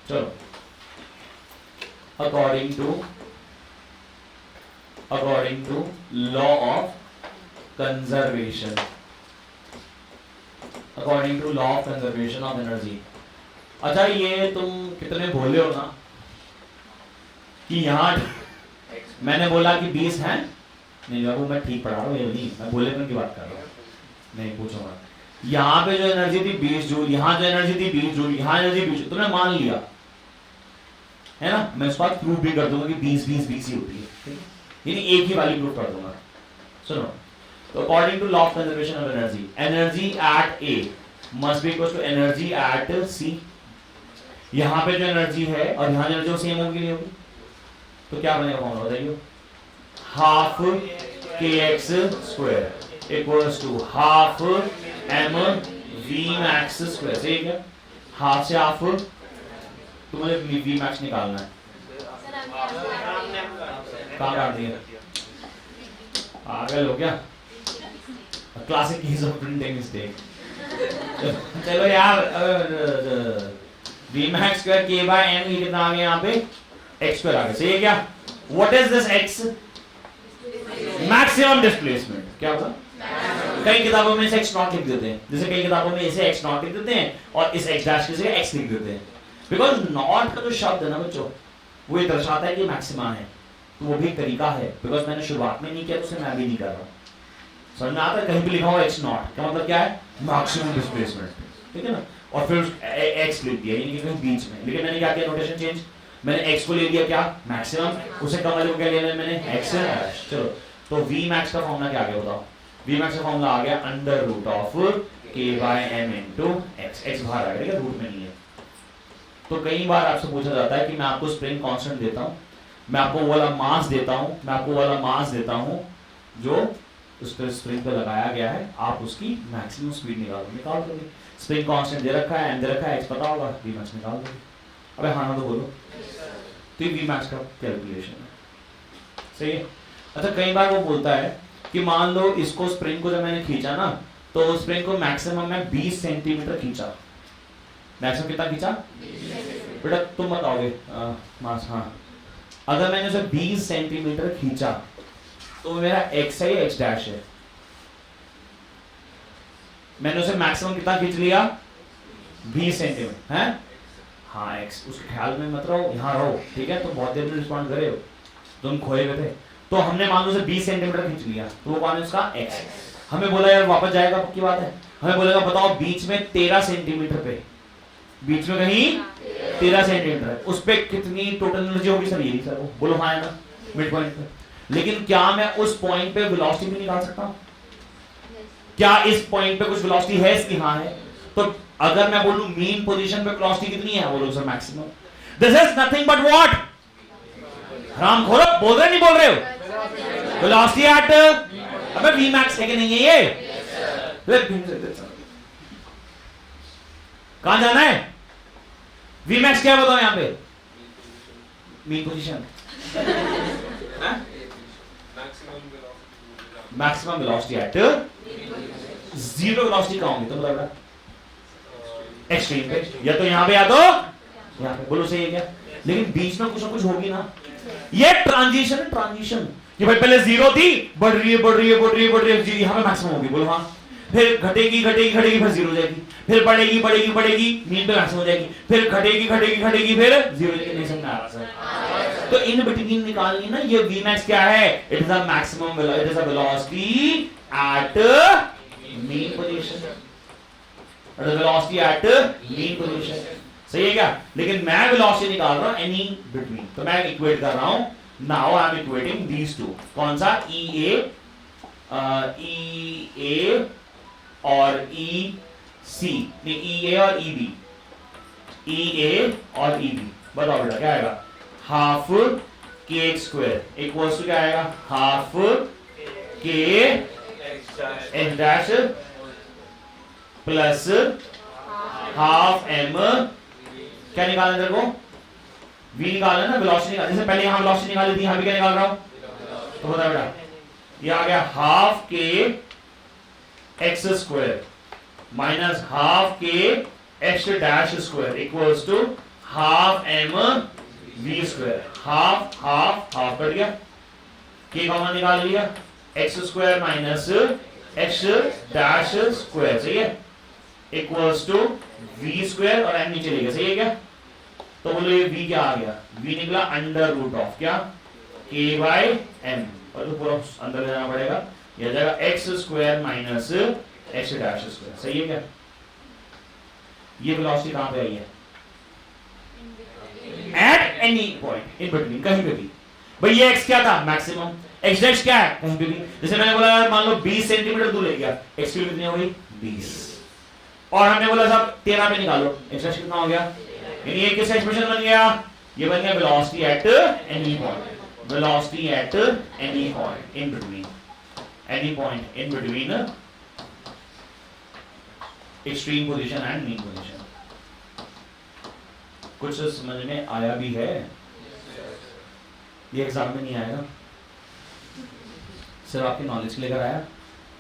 चलो, according to law of conservation, according to law of conservation of energy. अच्छा, ये तुम कितने बोले हो ना कि यहां मैंने बोला कि 20 है, नहीं बाबू मैं ठीक पढ़ा रहा हूँ, ये नहीं मैं बोले की बात कर रहा हूँ, नहीं पूछूंगा। यहाँ पे जो एनर्जी थी 20 जूल, यहाँ जो एनर्जी थी 20 जूल, यहाँ एनर्जी 20 जूल, तुमने मान लिया है ना? मैं इस बात प्रूव भी कर दूंगा कि 20 20 20 ही होती है, यानी एक ही वाली प्रूफ कर दूंगा। सुनो, तो according to law of conservation of energy, energy at A must be equal to energy at C. यहाँ पे जो एनर्जी है और यहाँ जो एनर्जी सेम होगी नहीं होगी, तो क्या बनेगा फॉर्मूला बताइए? Half k x square equals to half m v max square. सही है क्या? हाफ से हाफ, तुम्हें वी मैक्स निकालना है, कहाँ काट दिया? पागल हो क्या? Classic case of printing mistake. चलो यार, वी मैक्स स्क्वायर के बाय एम, ये कितना आ गया यहाँ पे? एक्स स्क्वायर आ गया। सही है क्या? What is this x? Maximum displacement. क्या होगा? कई किताबों में इसे एक्स नॉट लिख देते हैं, जैसे कई किताबों में इसे एक्स नॉट लिख देते हैं और इस एक्स डैश की जगह एक्स लिख देते हैं, बिकॉज नॉट का जो शब्द है ना बच्चों, वो ये दर्शाता है कि मैक्सिमा है, तो वो भी एक तरीका है। बिकॉज मैंने शुरुआत में नहीं किया तो उसे मैं भी नहीं कर रहा। समझ में आता है? कहीं भी लिखा हुआ एक्स नॉट का मतलब क्या है? मैक्सिमम डिस्प्लेसमेंट, ठीक है ना? और फिर एक्स लिख दिया, यानी कि कहीं बीच में। लेकिन मैंने क्या किया? नोटेशन चेंज, मैंने एक्स को ले लिया क्या? मैक्सिमम, उसे कम वाले को क्या ले लिया मैंने? एक्स। चलो, तो वी मैक्स का फॉर्मूला क्या आ गया बताओ? वी मैक्स का फॉर्मूला आ गया under root of k by m into x. X बाहर आ गया, रूट में नहीं है। तो कई बार आपसे पूछा जाता है कि मैं आपको स्प्रिंग कांस्टेंट देता हूं, मैं आपको वो वाला मास देता हूं, मैं आपको वाला मास देता हूं जो उस पर स्प्रिंग पे लगाया गया है, आप उसकी मैक्सिमम स्पीड निकाल दोगे। स्प्रिंग कांस्टेंट दे रखा है, एम दे रखा है, एक्स पता होगा, वी मैक्स निकाल दोगे। अबे हाँ ना तो बोलो, तो वी मैक्स का कैलकुलेशन है। सही है? अच्छा, कई बार वो बोलता है कि मान लो इसको स्प्रिंग को जब मैंने खींचा ना, तो स्प्रिंग को मैक्सिमम मैं 20 सेंटीमीटर खींचा। मैक्सिमम कितना खींचा बेटा तुम बताओगे? मास, हाँ, अगर मैंने उसे 20 सेंटीमीटर खींचा तो मेरा एक्स है या एक्स डैश है? मैंने उसे मैक्सिमम कितना खींच लिया? 20 सेंटीमीटर है। हाँ एक्स, उसके ख्याल में मत रहो, यहाँ रहो, ठीक है? तो बहुत देर में रिस्पॉन्ड करे हो, तुम खोए हुए थे। तो हमने मान लो उसे 20 सेंटीमीटर खींच लिया, तो वो कौन है उसका? एक्स। हमें बोला यार वापस जाएगा, पक्की बात है। हमें बोलेगा बताओ बीच में 13 सेंटीमीटर पे, बीच में कहीं 13 सेंटीमीटर है, उस पे कितनी टोटल एनर्जी होगी सर? यही सर, वो बोलो हाँ है ना, मिड पॉइंट पे। लेकिन क्या मैं उस पॉइंट पे वेलोसिटी भी निकाल सकता हूँ? क्या इस पॉइंट पे कुछ वेलोसिटी है इसकी? हाँ है। तो अगर मैं बोलूं मीन पोजीशन पे वेलोसिटी कितनी है, बोलो sir maximum. This is nothing but what? हराम खोरो, बोल रहे नहीं बोल रहे हो? वेलोसिटी एट, अबे वी मैक्स है कि नहीं है ये? कहां जाना है? वी मैक्स क्या बताओ यहां पे? Mean position, maximum velocity at zero velocity कहां होगी? तो बताओ एक्सट्रीम पे, या तो यहां पे या तो यहां पे, बोलो सही है क्या? लेकिन बीच में कुछ ना कुछ होगी ना। ये ट्रांजिशन है, ट्रांजिशन, कि भाई पहले जीरो थी, बढ़ रही है बढ़ रही है बढ़ रही है बढ़ रही है, यहां पे मैक्सिमम होगी, बोलो हाँ। फिर घटेगी घटेगी घटेगी, फिर जीरो हो जाएगी, फिर बढ़ेगी बढ़ेगी बढ़ेगी, मीन पे मैक्सिमम हो जाएगी, फिर घटेगी घटेगी घटेगी, फिर जीरो हो जाएगी। नहीं समझ आ रहा सर? तो इन बिटवीन निकालनी ना, ये वी मैक्स क्या है? It is a maximum, it is a velocity at mean position, velocity at mean position, सही है क्या? लेकिन मैं वेलोसिटी निकाल रहा हूं एनी बिटवीन, तो मैं इक्वेट कर रहा हूं। Now I am equating these two, कौन सा? ई ए और ई सी, नहीं ई ए और ई बी, ई ए और ई बी। बताओ बेटा क्या आएगा? Half k x square equals to क्या आएगा? Half k x dash plus half m, क्या निकालना तेरे को? v निकालना ना, वेलोसिटी निकाल। जैसे पहले यहां वेलोसिटी निकाली थी, यहां भी क्या निकाल रहा हूं? तो बता बेटा, ये आ गया half k x square minus half k x dash square equals to half m v square. Half half half cut गया, के कॉमन निकाल लिया, x square minus x dash square, सही है, इक्वल्स टू वी स्क्वायर, और m नीचे ले गया, सही है क्या? तो बोलो ये v क्या आ गया? v निकला अंडर रूट ऑफ क्या? k बाय m, और तो पूरा अंदर ले जाना पड़ेगा, ये आ जाएगा x square minus x dash square, सही है क्या? ये वेलोसिटी कहां पे आई है? At any point in between, कहीं पे भी। भाई ये x क्या था? मैक्सिमम। x डैश क्या है? कहीं पे भी। जैसे मैंने बोला यार मान लो 20 सेंटीमीटर दूर ले गया, x की कितनी हो गई? 20, और हमने बोला साहब 13 पे निकालो, x डैश कितना हो गया? यानी ये किस एक्सप्रेशन बन गया? ये बन गया velocity at any point, velocity at any point in between, any point in between extreme position and mean position. कुछ समझ में आया भी है? ये एग्जाम में नहीं आएगा, सिर्फ आपकी नॉलेज के लिए आया।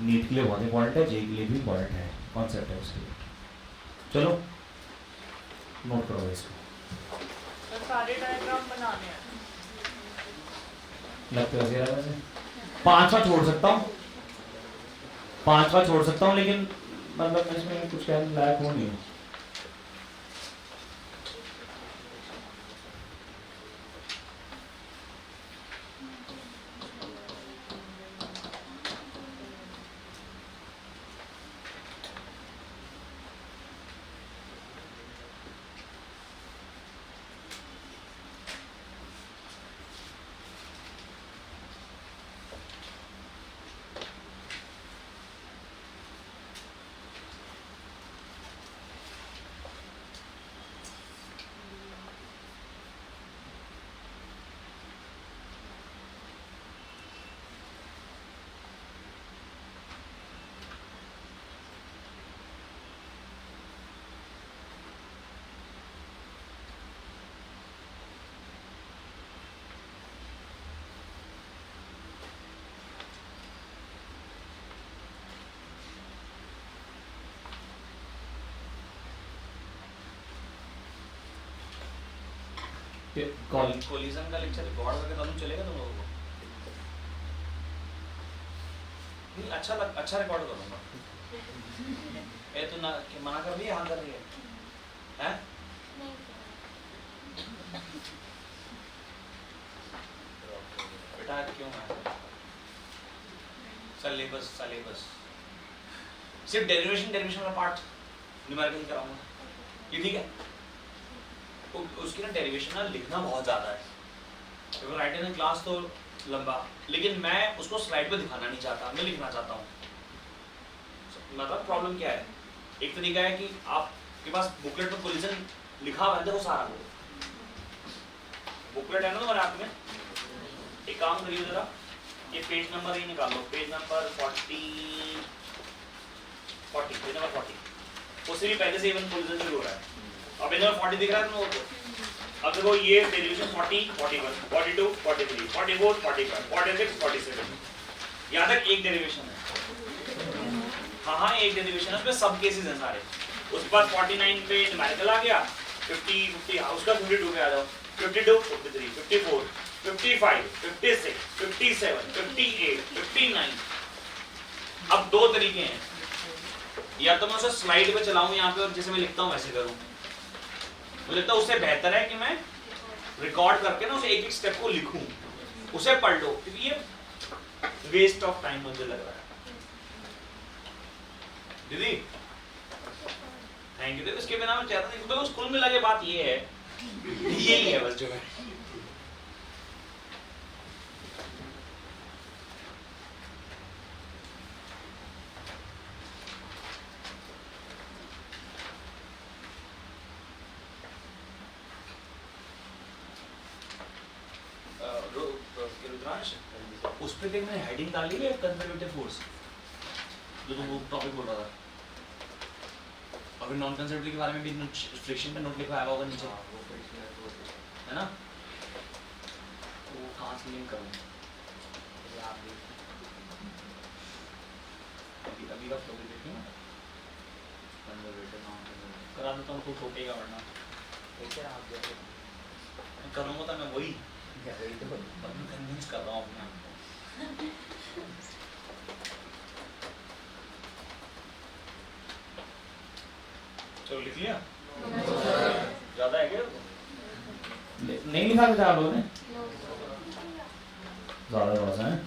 नीट के लिए बहुत इंपॉर्टेंट है, जेई के लिए भी इंपॉर्टेंट है, कॉन्सेप्ट है उसके लिए। चलो नोट करो इसको। तो सारे डायग्राम बनाने हैं। लगते वैसे पांचवा छोड़ सकता हूँ, पांचवा छोड़ सकता हूँ, लेकिन मतलब इसमें कुछ कहने लायक हो नहीं। कोलिजन का लेक्चर रिकॉर्ड करके तब चलेगा तुम लोगों को? नहीं, अच्छा रिकॉर्ड करूंगा। ए तू ना मना कर रही है, हाँ कर रही है हैं? बेटा क्यों है? सिलेबस सिर्फ डेरिवेशन का पार्ट न्यूमेरिकल कराऊंगा, ये ठीक है? उसकी ना डेरिवेशन ना लिखना बहुत ज़्यादा है, तो राइट इन क्लास तो लंबा, लेकिन मैं उसको स्लाइड पे दिखाना नहीं चाहता, मैं लिखना चाहता हूँ। मतलब प्रॉब्लम क्या है? एक तरीका है कि आपके पास बुकलेट में कोलिजन लिखा हुआ है, देखो सारा बुकलेट है ना तुम्हारे हाथ में। एक काम करिए जरा, ये पेज नंबर ही निकालो, पेज नंबर 40, पेज नंबर 40, उससे भी पहले से इवन कोलिजन शुरू हो रहा है। अब पेज नंबर 40 दिख रहा है तुम लोगों को? अब देखो ये डेरिवेशन 40, 41, 42, 43, 44, 45, 46, 47, यहाँ तक एक डेरिवेशन है। हाँ एक डेरिवेशन है, उसमें सब केसेस हैं सारे। उसके बाद 49 पे न्यूमेरिकल आ गया, 50 हाँ उसका 52 पे आ जाओ, 52, 53, 54, 55, 56, 57, 58, 59। अब दो तरीके हैं, या तो मैं उसे स्लाइड पे चलाऊं यहाँ पे और जैसे मैं लिखता हूँ वैसे करूँ। मुझे लगता है उससे बेहतर है कि मैं रिकॉर्ड करके ना उसे एक एक स्टेप को लिखूं, उसे पढ़ लो, क्योंकि ये वेस्ट ऑफ टाइम मुझे लग रहा है। दीदी थैंक यू। इसके बिना मैं चाहता नहीं, तो स्कूल में लगे बात ये है, यही है बस जो है। उस पे देख मैंने हेडिंग डाली है कंजर्वेटिव फोर्स, जो तुम टॉपिक बोल रहा था। अभी नॉन कंजर्वेटिव के बारे में भी फ्रिक्शन पे नोट लिखा आया होगा नीचे, है ना? वो कहाँ से लिंक करूँ? अभी का फ्लो देखिए ना, कंजर्वेटिव नॉन कंजर्वेटिव करा देता हूँ, तो ठोकेगा वरना करूँगा तो मैं वही कन्विंस कर रहा हूँ अपने आप को। चलो लिख लिया? ज्यादा है क्या? नहीं लिखा था आप लोगों ने? ज्यादा थोड़ा सा है।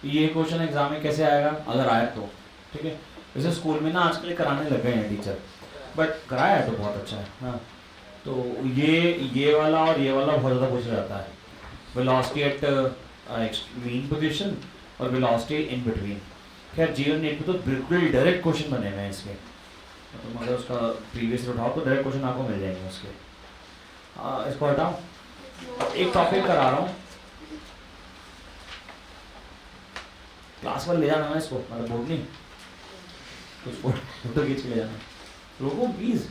ये क्वेश्चन एग्जाम में कैसे आएगा अगर आया तो, ठीक है। जैसे स्कूल में ना आजकल कराने लग गए हैं टीचर, बट कराया तो बहुत अच्छा है। हाँ, तो ये वाला और ये वाला बहुत ज़्यादा पूछा जाता है, वेलोसिटी एट मीन पोजीशन और वेलोसिटी इन बिटवीन। खैर जीवन नेट पे तो बिल्कुल डायरेक्ट क्वेश्चन बने हुए हैं इसके, तो अगर उसका प्रीवियस उठाओ तो डायरेक्ट क्वेश्चन आपको मिल जाएंगे उसके। इसको हटाओ, एक टॉपिक करा रहा हूँ, क्लास पर ले जाना है इसको, मतलब बोर्ड नहीं, कुछ फोटो खींच के ले जाना। रोको प्लीज।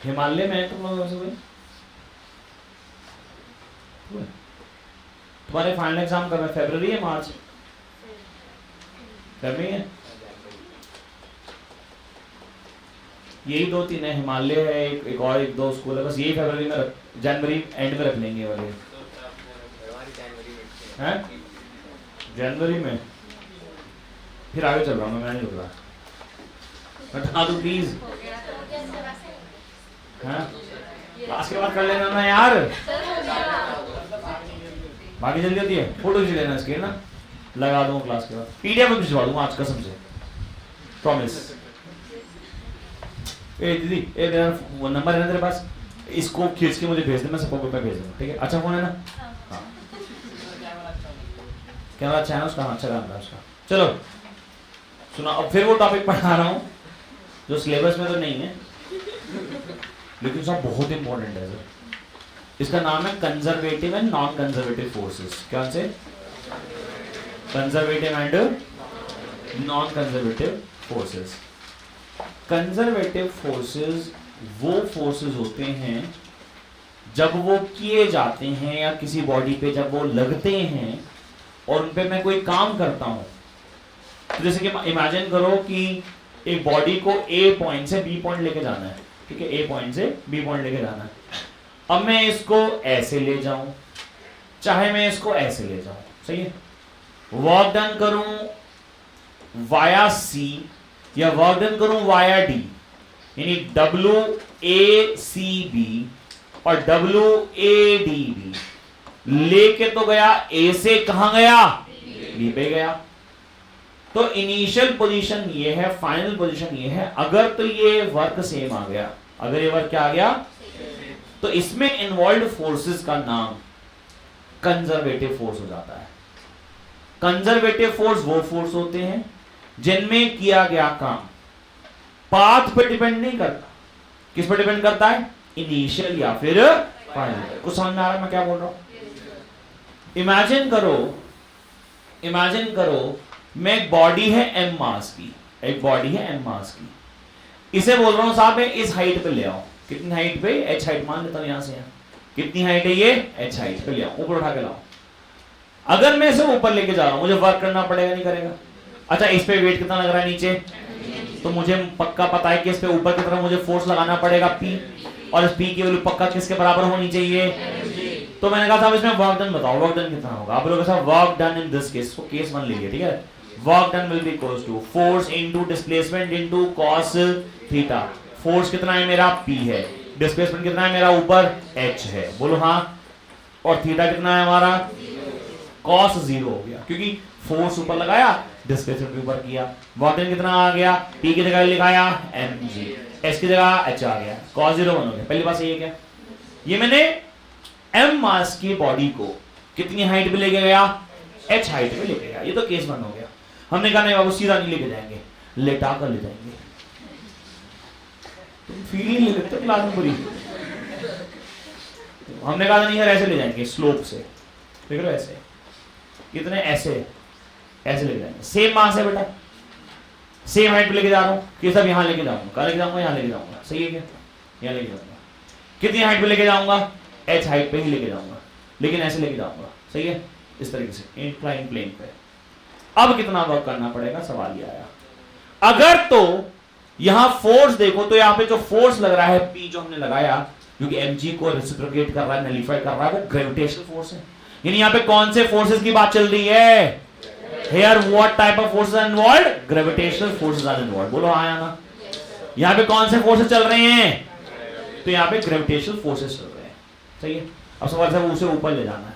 हिमालय में तुम लोग वैसे हुए? तुम्हारे फाइनल एग्जाम कब है? फरवरी है, मार्च? फरवरी है। यही 2-3 है, हिमालय है, एक और 1-2 स्कूल है, बस यही फरवरी में, जनवरी एंड में रख लेंगे वाले हैं, जनवरी में। फिर आगे चल रहा हूँ मैं नहीं रुक रहा, बता दो प्लीज। हाँ, क्लास के बाद कर लेना ना यार, बाकी जल्दी होती है। फोटो खींच लेना इसके ना, लगा दूंगा क्लास के बाद, पीडीएफ में भिजवा दूंगा आज कसम से, प्रॉमिस। ए दीदी, ए वो नंबर है ना तेरे पास, इसको खींच के मुझे भेज दे, मैं सबको पे भेज दूंगा, ठीक है? अच्छा फोन है ना? हाँ, कैमरा अच्छा है ना उसका? अच्छा काम है उसका। चलो सुना, अब फिर वो टॉपिक पढ़ा रहा हूँ जो सिलेबस में तो नहीं है, लेकिन सब बहुत इंपॉर्टेंट है सर। इसका नाम है conservative and non conservative forces. क्या से? Conservative and non conservative forces. Conservative forces वो फोर्सेस होते हैं जब वो किए जाते हैं या किसी बॉडी पे जब वो लगते हैं और उन पे मैं कोई काम करता हूं। तो जैसे कि इमेजिन करो कि एक बॉडी को ए पॉइंट से बी पॉइंट लेके जाना है, ठीक है? ए पॉइंट से बी पॉइंट लेके जाना है। अब मैं इसको ऐसे ले जाऊं, चाहे मैं इसको ऐसे ले जाऊं, सही है? वर्क डन करूं वाया सी या वर्क डन करूं वाया डी, यानी डब्ल्यू ए सी बी और डब्ल्यू ए डी बी, लेके तो गया ए से, कहां गया? बी पे गया। तो इनिशियल पोजीशन ये है, फाइनल पोजीशन ये है। अगर तो ये वर्क सेम आ गया, अगर ये वर्क क्या आ गया, तो इसमें इन्वॉल्व फोर्सेस का नाम कंजर्वेटिव फोर्स हो जाता है। कंजर्वेटिव फोर्स वो फोर्स होते हैं जिनमें किया गया काम पाथ पे डिपेंड नहीं करता। किस पे डिपेंड करता है? इनिशियल या फिर फाइनल। कुछ समझ में आ रहा है मैं क्या बोल रहा हूं? इमेजिन करो मैं एक बॉडी है एम मास की, एक बॉडी है एम मास की, इसे बोल रहा हूं साहब मैं इस हाइट पे ले आओ। कितनी हाइट पे? एच हाइट मान लेता हूं यहां से, कितनी हाइट है ये? एच हाइट पे ले आओ, ऊपर उठा के लाओ। अगर मैं इसे ऊपर लेके जा रहा हूं, मुझे वर्क करना पड़ेगा नहीं करेगा? अच्छा, इस पे वेट कितना लग रहा है नीचे, तो मुझे पक्का पता है कि इस पे ऊपर की तरफ मुझे फोर्स लगाना पड़ेगा P, और इस P की वैल्यू पक्का किसके बराबर होनी चाहिए? तो मैंने कहा था इसमें वर्क डन बताओ, वर्क डन कितना होगा? आप लोगों के साथ work done in this case, case 1 लीजिए, ठीक है? Work done will be equals to force into displacement into cos theta. Force कितना है मेरा? P है। डिस्प्लेसमेंट कितना है मेरा? ऊपर H है, बोलो हाँ। और थीटा कितना है हमारा? cos 0 हो गया, क्योंकि फोर्स ऊपर लगाया, डिस्प्लेसमेंट ऊपर किया। वर्क डन कितना आ गया? P की जगह लिखाया mg, S की जगह H आ गया, cos 0 1 हो गया। पहली बात सही है क्या? ये मैंने m मास की बॉडी को कितनी हाइट पे लेके गया? h हाइट पे लेके गया। ये तो केस 1 हो गया। हमने कहा नहीं बाबू सीधा नहीं लेके जाएंगे, लेटा कर ले जाएंगे। तुम फील नहीं ले लेते क्लास में पूरी। हमने कहा नहीं यार ऐसे ले जाएंगे, स्लोप से, देख रहे हो ऐसे, कितने ऐसे ऐसे लेके जाएंगे। सेम मास है बेटा, सेम हाइट पे लेके जा रहा हूँ, ये सब यहाँ लेके जाऊंगा, कहाँ लेके जाऊंगा? यहाँ लेके जाऊंगा, सही है क्या? यहाँ लेके जाऊंगा। कितनी हाइट पे लेके जाऊंगा? h हाइट पे ही लेके जाऊंगा, लेकिन ऐसे लेके जाऊंगा, सही है? इस तरीके से इंक्लाइन प्लेन पे। अब कितना वर्क करना पड़ेगा? सवाल ये आया। अगर तो यहां फोर्स देखो, तो यहां पे जो फोर्स लग रहा है P जो हमने लगाया, क्योंकि mg को रेसिप्रोकेट कर रहा है, नलिफाई कर रहा है, वो ग्रेविटेशनल फोर्स है। यानी यहाँ पे कौन से फोर्सेस की बात चल रही है? Here what type of forces are involved? Gravitational forces are involved. बोलो हाँ या ना? यहाँ पे कौन से फोर्सेस चल रहे हैं? तो यहाँ पे ग्रेविटेशनल फोर्सेस चल रहे हैं। सही है। अब सवाल है उसे ऊपर ले जाना है,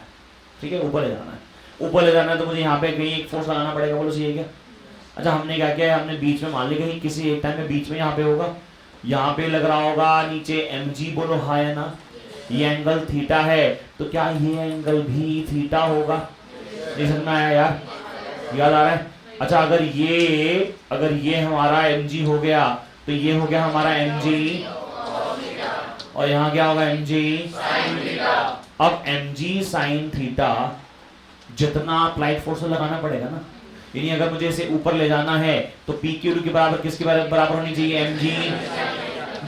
ठीक है, ऊपर ले जाना है। ऊपर ले जाना है तो मुझे यहाँ पे कहीं एक फोर्स लगाना पड़ेगा। बोलो सही है क्या? अच्छा, हमने क्या किया है, हमने बीच में मान ली कहीं किसी एक टाइम में बीच में यहाँ पे होगा, यहाँ पे लग रहा होगा नीचे mg। बोलो हाँ या ना? ये एंगल थीटा है, तो क्या ये एंगल भी थीटा होगा? नहीं समझ में आया यार? याद आ रहा है? अच्छा, अगर ये हमारा mg हो गया तो ये हो गया हमारा mg, और यहाँ क्या होगा mg sin थीटा। अब mg sin थीटा जितना अप्लाइड फोर्स लगाना पड़ेगा ना, यानी अगर मुझे इसे ऊपर ले जाना है तो पी क्यू के बराबर किसके बराबर होनी चाहिए? mg।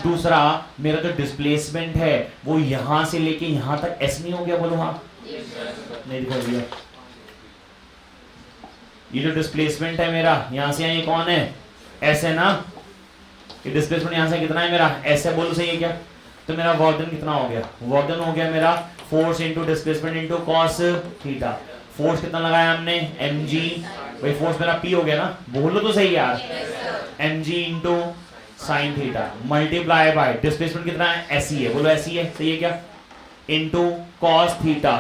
दूसरा, मेरा जो डिस्प्लेसमेंट है वो यहां से लेके यहां तक s नहीं हो गया? बोलो हाँ। नहीं दिखा दिया? ये जो डिस्प्लेसमेंट है मेरा यहां से यहाँ, ये कौन है? s है ना? ये डिस्प्लेसमेंट यहां से कितना है मेरा? s है। बोलो सही है क्या? तो मेरा वर्क डन कितना हो गया? वर्क डन हो गया मेरा force into displacement into cos theta. Force कितना लगाया हमने? mg। भाई फोर्स मेरा p हो गया ना? बोलो तो सही यार। mg into sine theta multiply by displacement कितना है? s ही है। बोलो s ही है। सही है क्या? Into cos theta.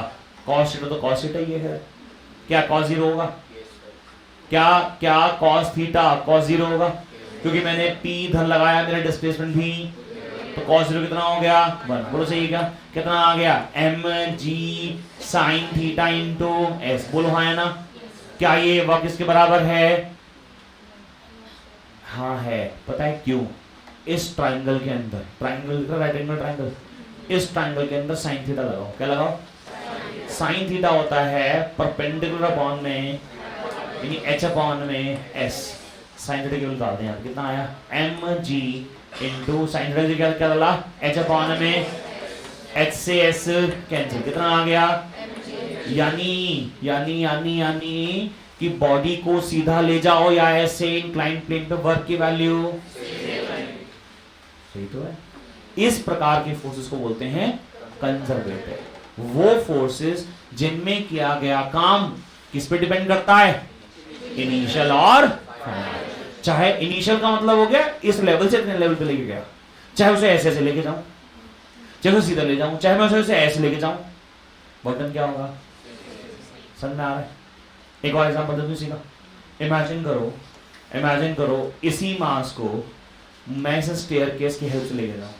Cos theta तो कॉस थीटा ही है। क्या कॉस जीरो होगा? क्या कॉस थीटा कॉस जीरो होगा? क्योंकि मैंने p इधर लगाया, मेरा डिस्प्लेसमेंट भी, तो कॉस जीरो कितना हो गया? 1। बोलो सही है क्या? कितना आ गया? mg sin theta into s। बोलो हाँ या ना? क्या ये वर्क इसके बराबर है? हाँ है। पता है क्यों? इस ट्राइंगल के अंदर, ट्राइंगल का राइट एंगल ट्राइंगल, इस ट्राइंगल के अंदर साइन थीटा लगाओ। क्या लगाओ? साइन थीटा होता है परपेंडिकुलर अपॉन में, यानी h अपॉन में s। साइन थीटा केवल डाल दें यहाँ, कितना आया? mg इंटू साइन थीटा क्या डाला? h अपॉन में h से s कैंसिल, कितना आ गया? यानी कि बॉडी को सीधा ले जाओ या ऐसे इंक्लाइन प्लेन पे, वर्क की वैल्यू सही तो है। इस प्रकार के फोर्सेस को बोलते हैं कंजर्वेटिव। वो फोर्सेस जिनमें किया गया काम किस पे डिपेंड करता है? इनिशियल और फाइनल। चाहे इनिशियल का मतलब हो गया इस लेवल से इतने लेवल पे लेके गया, चाहे उसे ऐसे ऐसे लेके जाऊं, चाहे उसे सीधा ले जाऊं, चाहे मैं उसे ऐसे लेके जाऊं, बटन क्या होगा? समझ में आ रहा है? एक और एग्जांपल दे दूं सीधा। इमेजिन करो इसी मास को मैं इस स्टेयरकेस की हेल्प से लेके जाऊं,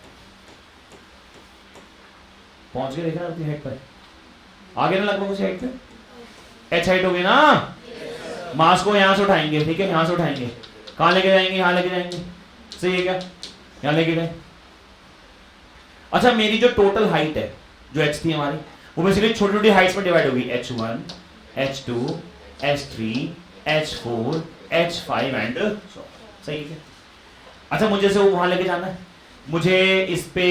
पहुंच के देखना अपनी हाइट पर, आगे ना लगभग उस हाइट पे, एच हाइट होगी ना, मास को यहां से उठाएंगे, ठीक है, यहां से उठाएंगे, कहां लेके जाएंगे? यहां लेके जाएंगे। सही है क्या? यहां लेके गए। अच्छा, मेरी जो टोटल हाइट है जो h थी हमारी, वो बेसिकली छोटी छोटी हाइट्स में डिवाइड होगी, h1 h2 h3 h4 h5 and सही है। अच्छा, मुझे से वहां लेके जाना है, मुझे इस पे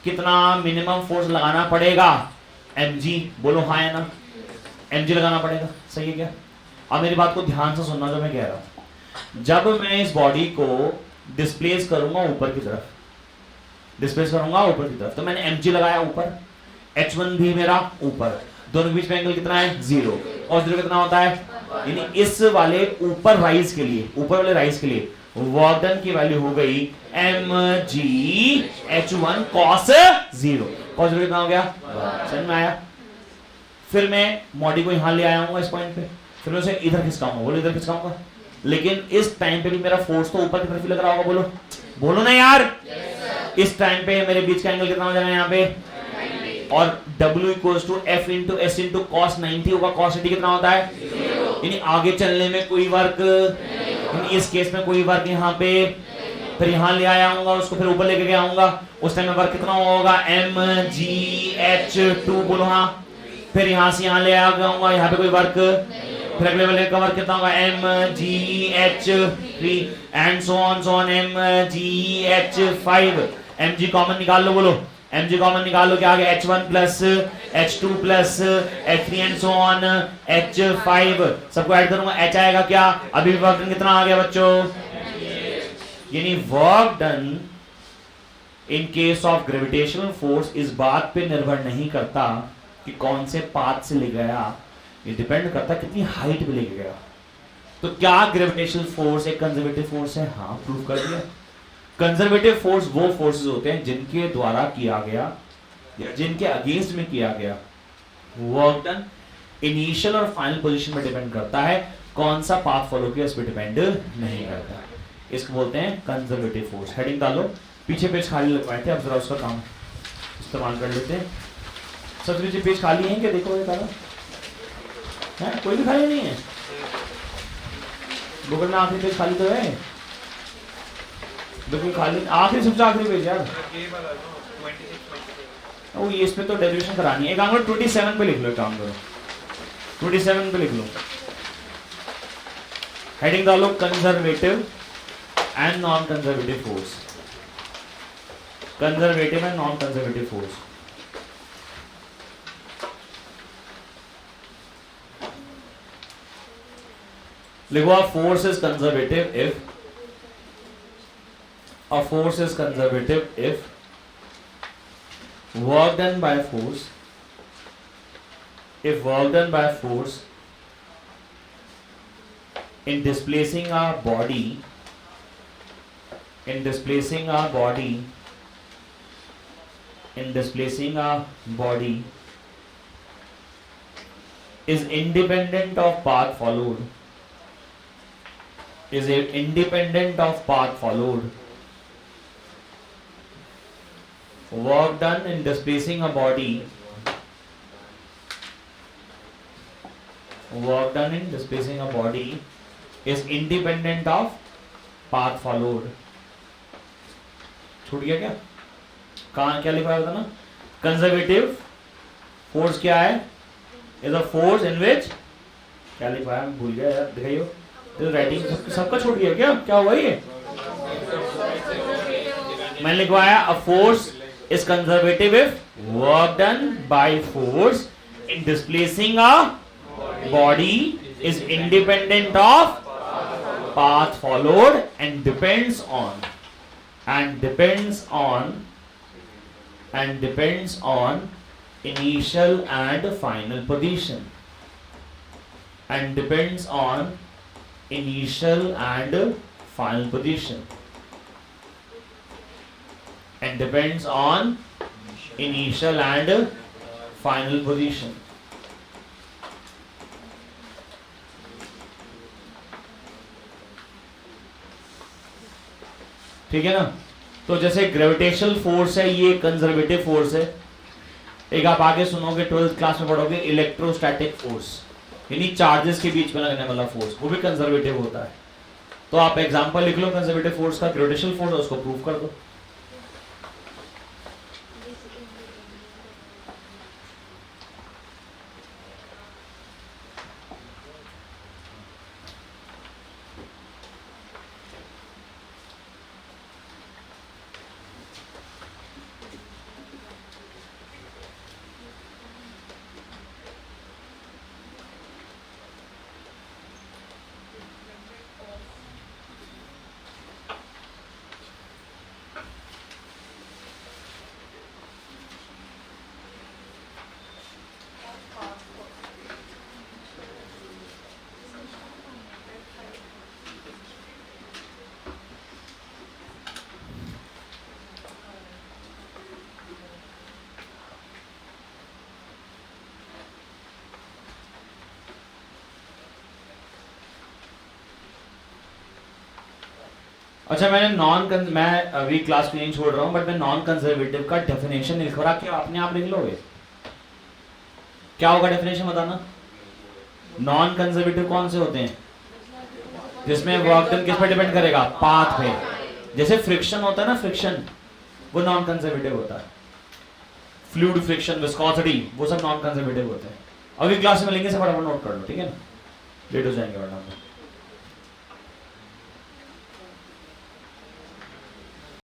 कितना मिनिमम फोर्स लगाना पड़ेगा? mg। बोलो हाँ या ना? mg लगाना पड़ेगा। सही है क्या? अब मेरी बात को ध्यान से सुनना जो मैं कह रहा हूं। जब मैं इस बॉडी को डिस्प्लेस करूंगा ऊपर की तरफ, तो मैंने mg लगाया ऊपर, h1 भी मेरा ऊपर, दोनों के बीच में एंगल कितना है? 0। और 0 कितना होता है? यानी इस वाले ऊपर राइज के लिए, ऊपर वाले राइज के लिए वर्क डन की वैल्यू हो गई mg h1 cos 0। cos 0 कितना हो गया? समझ में आया? फिर मैं बॉडी को यहां ले आया हूं इस पॉइंट पे, फिर मैं उसे इधर खिसकाऊंगा। बोलो इधर खिसकाऊंगा, लेकिन इस टाइम पे भी मेरा फोर्स तो ऊपर की तरफ ही लग रहा होगा। बोलो ना यार। इस टाइम पे मेरे बीच का एंगल कितना हो जाएगा यहाँ पे? और W equals to F into S into cos 90 होगा। cos 90 कितना होता है? यानी आगे चलने में कोई वर्क, इस केस में कोई वर्क यहाँ पे, फिर यहाँ ले आया हूँगा उसको, फिर ऊपर लेके गया हूँगा, उस टाइम में वर्क कितना होगा? mgh2। बोलो हाँ। फिर यहाँ से यहाँ ले आया हूँगा, यहाँ पे कोई वर्क, फिर अगले वाले का वर्क कितना होगा? mgh3 and so on mgh5। mg common निकाल लो। बोलो mg कॉमन निकाल लो, क्या आ गया? h1 plus h2 plus h3 and so on h5। सबको ऐड करूंगा, h आएगा क्या? अभी वर्क डन कितना आ गया बच्चों? यानी work done in case of gravitational force इस बात पे निर्भर नहीं करता कि कौन से पाथ से ले गया, ये डिपेंड करता कितनी हाइट पे लेके गया। तो क्या ग्रेविटेशनल फोर्स एक कंजर्वेटिव फोर्स है? हाँ, प्रूव कर दिया। कंजर्वेटिव फोर्स वो फोर्सेस होते हैं जिनके द्वारा किया गया या जिनके अगेंस्ट में किया गया वर्क डन इनिशियल और फाइनल पोजीशन में डिपेंड करता है, कौन सा पाथ फॉलो किया इस पे डिपेंड नहीं करता। इसको बोलते हैं कंजर्वेटिव फोर्स। हेडिंग डालो, पीछे पेज खाली लगवाए थे, अब जरा उसका काम इस्तेमाल कर लेते हैं। सबसे पीछे पेज खाली है क्या? देखो ये तारा है, कोई भी खाली नहीं है। गूगल में आखिरी पेज खाली तो है, बिल्कुल खाली आखिरी, सबसे आखिरी पेज यार। ओ ये इसमें तो डेरिवेशन करानी है। एक काम करो 27 पे लिख लो, एक काम करो 27 पे लिख लो। हेडिंग डालो conservative and non conservative force. Conservative and non conservative force. लिखो a force is conservative if a force is conservative if work done by force in displacing a body is independent of path followed work done in displacing a body is independent of path followed। छूट गया क्या? कहाँ क्या लिखा था ना? Conservative force क्या है? इज अ फोर्स इन विच, क्या लिखा है भूल गया यार, दिखाइयो। तो राइटिंग सबका छूट गया क्या? क्या हुआ ये? मैंने लिखवाया a force is conservative if work done by force in displacing a body is independent of path followed and depends on initial and final position ठीक है ना? तो जैसे ग्रेविटेशनल फोर्स है, ये कंजर्वेटिव फोर्स है। एक आप आगे सुनोगे 12th क्लास में पढ़ोगे इलेक्ट्रोस्टैटिक फोर्स, यानी चार्जेस के बीच में लगने वाला फोर्स, वो भी कंजर्वेटिव होता है। तो आप एग्जांपल लिख लो कंजर्वेटिव फोर्स का, ग्रेविटेशनल फोर्स, उसको प्रूव कर दो। अच्छा, मैं अभी क्लास को नहीं छोड़ रहा हूं, बट मैं नॉन कंजर्वेटिव का डेफिनेशन लिख रहा, क्या अपने आप लिख लोगे? क्या होगा डेफिनेशन बताना? नॉन कंजर्वेटिव कौन से होते हैं? जिसमें वर्क डन किस पे डिपेंड करेगा? पाथ पे। जैसे फ्रिक्शन होता है ना, फ्रिक्शन वो नॉन कंजर्वेटिव होता है। फ्लूइड फ्रिक्शन, विस्कोसिटी, वो सब नॉन कंजर्वेटिव होते हैं। अगली क्लास में मिलेंगे, सब फटाफट नोट कर लो, ठीक है ना? लेट हो जाएंगे वरना।